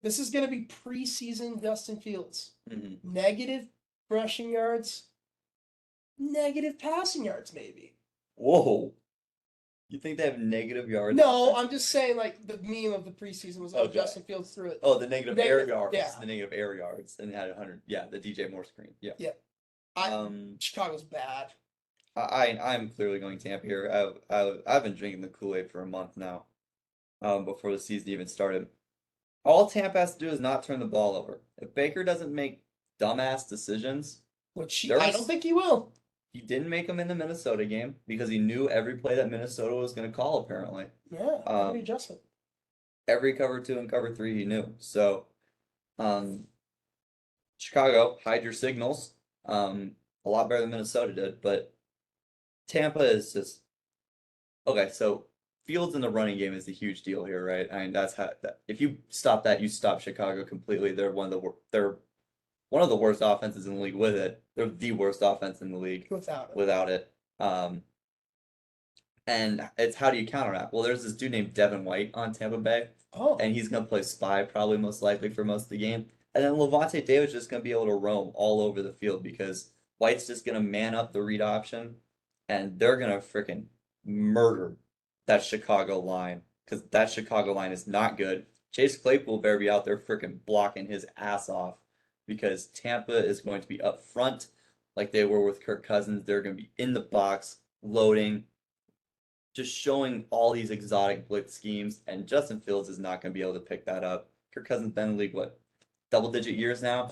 This is going to be preseason Justin Fields. Mm-hmm. Negative rushing yards, negative passing yards, maybe. Whoa. You think they have negative yards? No, I'm just saying, like, the meme of the preseason was, Okay. Justin Fields threw it. Oh, the negative air yards. Yeah. The negative air yards. And had 100. Yeah, the DJ Moore screen. Yeah. Yeah. Chicago's bad. I'm clearly going Tampa here. I've been drinking the Kool-Aid for a month now. Before the season even started. All Tampa has to do is not turn the ball over. If Baker doesn't make dumbass decisions, which I don't think he will. He didn't make them in the Minnesota game because he knew every play that Minnesota was going to call, apparently. Yeah, every adjustment. Every cover 2 and cover 3 he knew. So, Chicago, hide your signals. A lot better than Minnesota did, but Tampa is just okay. So Fields in the running game is a huge deal here, right? I mean, that's how if you stop that, you stop Chicago completely. They're one of the worst offenses in the league with it. They're the worst offense in the league without it. And it's how do you counter that? Well, there's this dude named Devin White on Tampa Bay. Oh. And he's going to play spy probably most likely for most of the game. And then Levante David's just going to be able to roam all over the field because White's just going to man up the read option. And they're going to freaking murder that Chicago line because that Chicago line is not good. Chase Claypool better be out there freaking blocking his ass off because Tampa is going to be up front like they were with Kirk Cousins. They're going to be in the box, loading, just showing all these exotic blitz schemes, and Justin Fields is not going to be able to pick that up. Kirk Cousins been in the league, what, double-digit years now?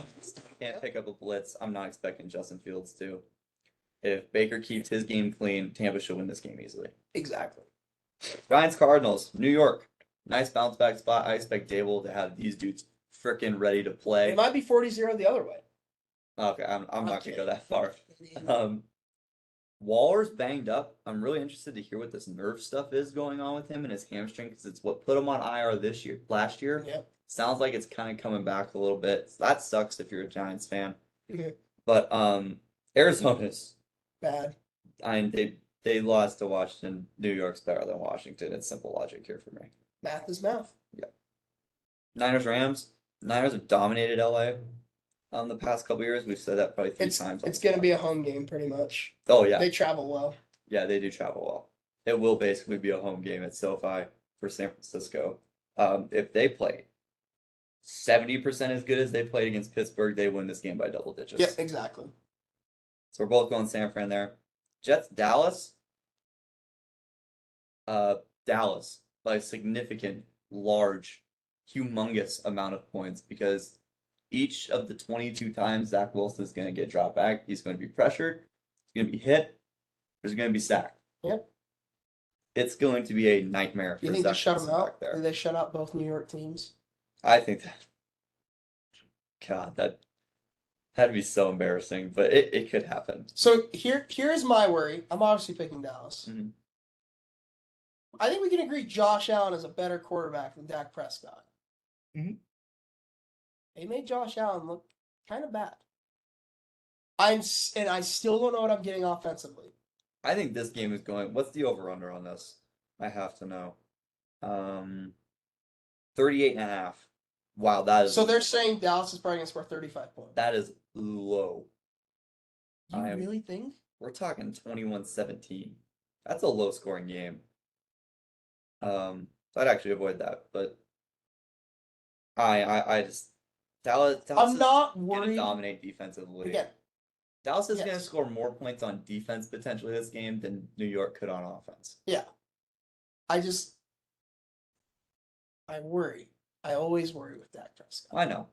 Can't pick up a blitz. I'm not expecting Justin Fields to. If Baker keeps his game clean, Tampa should win this game easily. Exactly. Giants Cardinals, New York. Nice bounce back spot. I expect Dable to have these dudes freaking ready to play. It might be 40-0 the other way. Okay, I'm not going to go that far. Waller's banged up. I'm really interested to hear what this nerve stuff is going on with him and his hamstring because it's what put him on IR last year. Yep. Sounds like it's kind of coming back a little bit. So that sucks if you're a Giants fan. Mm-hmm. But Arizona's bad. They lost to Washington. New York's better than Washington. It's simple logic here for me. Math is math. Yeah. Niners Rams. Niners have dominated LA. The past couple years, we've said that probably three times. It's going to be a home game pretty much. Oh, yeah. They travel well. Yeah, they do travel well. It will basically be a home game at SoFi for San Francisco. If they play 70% as good as they played against Pittsburgh, they win this game by double digits. Yeah, exactly. So we're both going San Fran there. Jets, Dallas. Dallas by a significant, large, humongous amount of points because each of the 22 times Zach Wilson is going to get dropped back, he's going to be pressured, he's going to be hit, there's going to be sacked. Yep. It's going to be a nightmare for You think Zach they shut them out? there. Do they shut out both New York teams? I think that. God, that'd be so embarrassing, but it could happen. So here's my worry. I'm obviously picking Dallas. Mm-hmm. I think we can agree Josh Allen is a better quarterback than Dak Prescott. Mm-hmm. They made Josh Allen look kind of bad. I still don't know what I'm getting offensively. I think this game is going. What's the over/under on this? I have to know. 38.5. Wow, that is. So they're saying Dallas is probably gonna score 35 points. That is low. You really think? We're talking 21-17. That's a low-scoring game. So I'd actually avoid that, but I just Dallas I'm not gonna worried. dominate defensively. Again, Dallas is gonna score more points on defense potentially this game than New York could on offense. Yeah. I worry. I always worry with Dak Prescott. I know.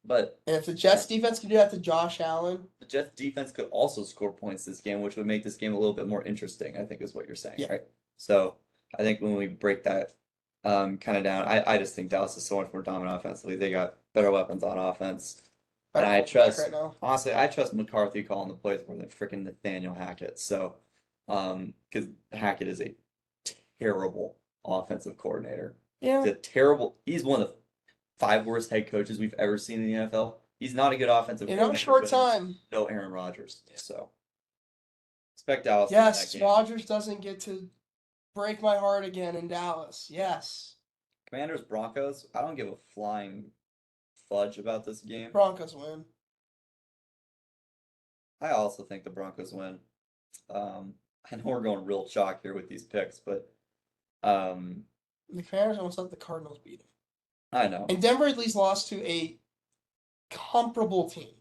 But and if the Jets defense can do that to Josh Allen. The Jets defense could also score points this game, which would make this game a little bit more interesting, I think is what you're saying, right? So I think when we break that kind of down, I just think Dallas is so much more dominant offensively. They got better weapons on offense. And I trust, honestly, I trust McCarthy calling the plays more than freaking Nathaniel Hackett. So, because Hackett is a terrible offensive coordinator. Yeah. He's one of the 5 worst head coaches we've ever seen in the NFL. he's not a good offensive In coordinator. a short but time. no Aaron Rodgers. So expect Dallas to win that Yes, game. Rodgers doesn't get to break my heart again in Dallas. Yes. Commanders Broncos. I don't give a flying fudge about this game. Broncos win. I also think the Broncos win. I know we're going real chalk here with these picks, but the Commanders almost let the Cardinals beat them. I know. And Denver at least lost to a comparable team.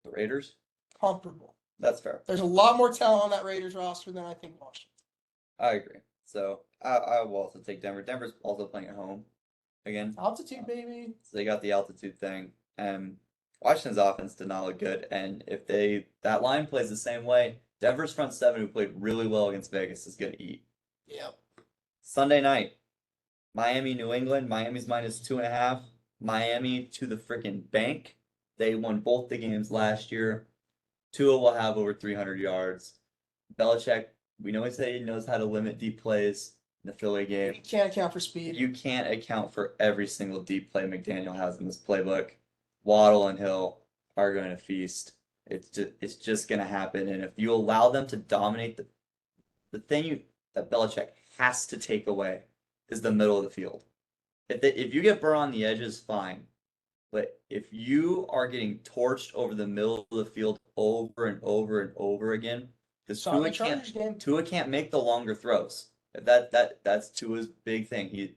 The Raiders? Comparable. That's fair. There's a lot more talent on that Raiders roster than I think Washington. I agree. So I will also take Denver. Denver's also playing at home again. Altitude, baby. So they got the altitude thing. And Washington's offense did not look good. And if that line plays the same way, Denver's front seven, who played really well against Vegas, is going to eat. Yep. Sunday night, Miami, New England. Miami's -2.5. Miami to the freaking bank. They won both the games last year. Tua will have over 300 yards. Belichick, we know he knows how to limit deep plays in the Philly game. You can't account for speed. You can't account for every single deep play McDaniel has in this playbook. Waddle and Hill are going to feast. It's just going to happen. And if you allow them to dominate, the thing that Belichick has to take away is the middle of the field. If you get Burrow on the edges, fine. But if you are getting torched over the middle of the field over and over and over again, because Tua can't make the longer throws. That's Tua's big thing. He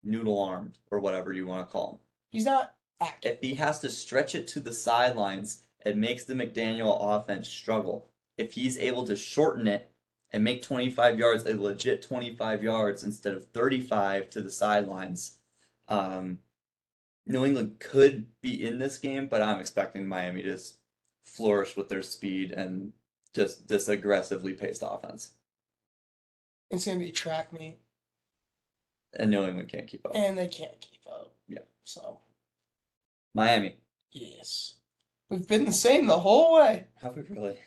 noodle armed or whatever you want to call him. He's not active. If he has to stretch it to the sidelines, it makes the McDaniel offense struggle. If he's able to shorten it and make 25 yards a legit 25 yards instead of 35 to the sidelines, New England could be in this game, but I'm expecting Miami to just flourish with their speed and just this aggressively paced offense. It's going to be a track meet. And New England can't keep up. And they can't keep up. Yeah. So. Miami. Yes. We've been the same the whole way. Have we really?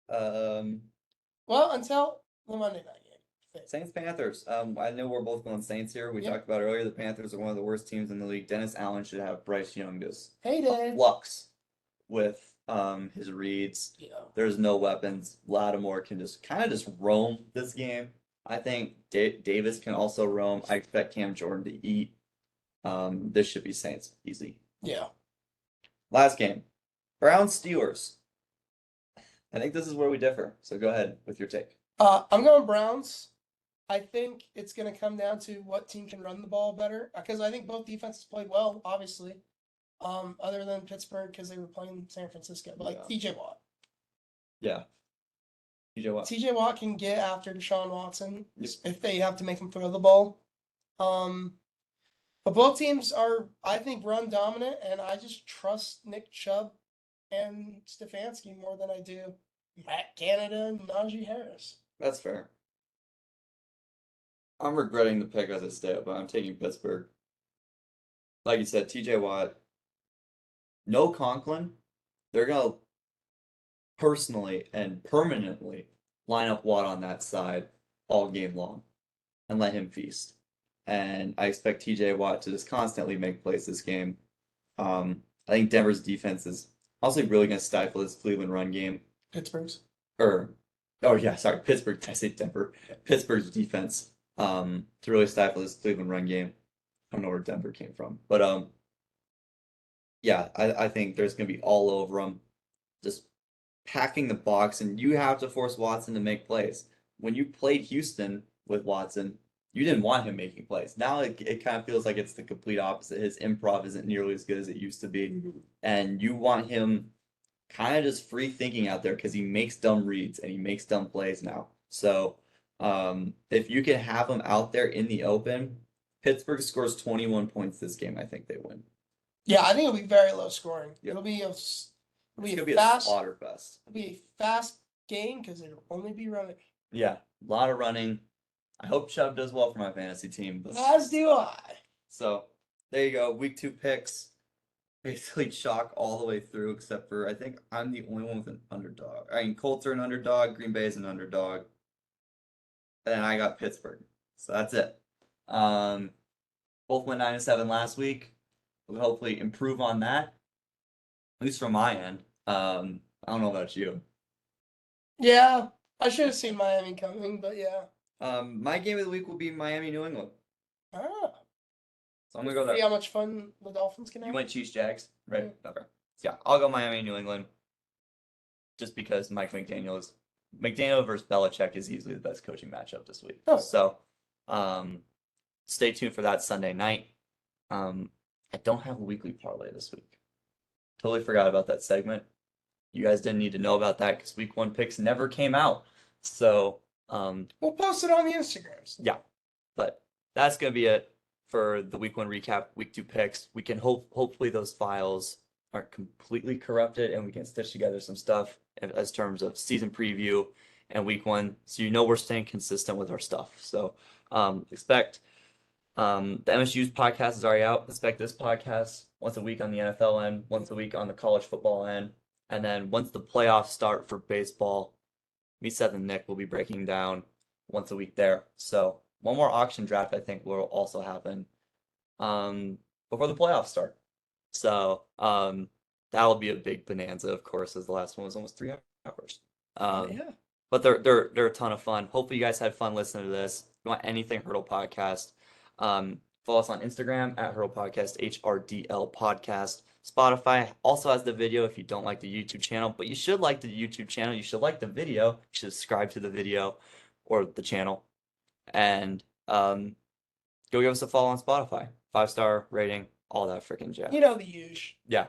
Well, until the Monday night game. Saints Panthers. I know we're both going Saints here. We talked about earlier the Panthers are one of the worst teams in the league. Dennis Allen should have Bryce Young just flux with his reads. Yeah. There's no weapons. Lattimore can just kind of just roam this game. I think Davis can also roam. I expect Cam Jordan to eat. This should be Saints easy. Yeah. Last game, Browns Steelers. I think this is where we differ. So go ahead with your take. I'm going Browns. I think it's going to come down to what team can run the ball better, because I think both defenses played well, obviously. Other than Pittsburgh because they were playing San Francisco, but like TJ Watt. Yeah. TJ Watt. TJ Watt can get after Deshaun Watson if they have to make him throw the ball. But both teams are, I think, run dominant, and I just trust Nick Chubb and Stefanski more than I do Matt Canada and Najee Harris. That's fair. I'm regretting the pick as a step, but I'm taking Pittsburgh. Like you said, TJ Watt, no Conklin. They're going to personally and permanently line up Watt on that side all game long and let him feast. And I expect TJ Watt to just constantly make plays this game. I think Denver's defense is also really going to stifle this Cleveland run game. Pittsburgh. Pittsburgh. I say Denver. Pittsburgh's defense to really stifle this Cleveland run game. I don't know where Denver came from, but I think there's going to be all over them, just packing the box, and you have to force Watson to make plays. When you played Houston with Watson, you didn't want him making plays. Now it kind of feels like it's the complete opposite. His improv isn't nearly as good as it used to be, and you want him kind of just free thinking out there because he makes dumb reads and he makes dumb plays now. So if you can have him out there in the open, Pittsburgh scores 21 points this game. I think they win. Yeah, I think it'll be very low scoring. Yep. It'll be a slaughter fest. It'll be a fast game because it'll only be running. Yeah, a lot of running. I hope Chubb does well for my fantasy team. As do I. So there you go. Week 2 picks. Basically chalk all the way through, except for I think I'm the only one with an underdog. I mean, Colts are an underdog. Green Bay is an underdog. And then I got Pittsburgh. So that's it. Both went 9-7 last week. We'll hopefully improve on that. least from my end. I don't know about you. Yeah, I should have seen Miami coming, but yeah. My game of the week will be Miami, New England. Ah, So I'm gonna go see there. how much fun the Dolphins can You have. went Chiefs, Jags, right? Yeah. Okay. Yeah, I'll go Miami, New England. Just because McDaniel versus Belichick is easily the best coaching matchup this week. Oh. So, stay tuned for that Sunday night. I don't have a weekly parlay this week. Totally forgot about that segment. You guys didn't need to know about that because week 1 picks never came out. So, We'll post it on the Instagrams. yeah, but that's gonna be it for the week 1 recap, week 2 picks. We can hopefully those files aren't completely corrupted and we can stitch together some stuff as terms of season preview and week 1, so we're staying consistent with our stuff. So expect the MSU's podcast is already out. Expect this podcast once a week on the NFL end, once a week on the college football end, and then once the playoffs start for baseball, me, Seth, and Nick will be breaking down once a week there. So one more auction draft I think will also happen before the playoffs start. So that'll be a big bonanza, of course, as the last one was almost 3 hours. Yeah. But they're a ton of fun. Hopefully you guys had fun listening to this. If you want anything Hurdle Podcast, follow us on Instagram at Hurdle Podcast, HRDL Podcast. Spotify also has the video if you don't like the YouTube channel, but you should like the YouTube channel. You should like the video. You should subscribe to the video or the channel. And go give us a follow on Spotify. 5-star rating, all that freaking jazz. You know the usual. Yeah.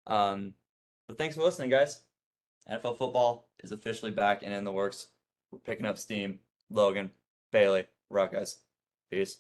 But thanks for listening, guys. NFL football is officially back and in the works. We're picking up steam. Logan, Bailey, we're out, guys. Peace.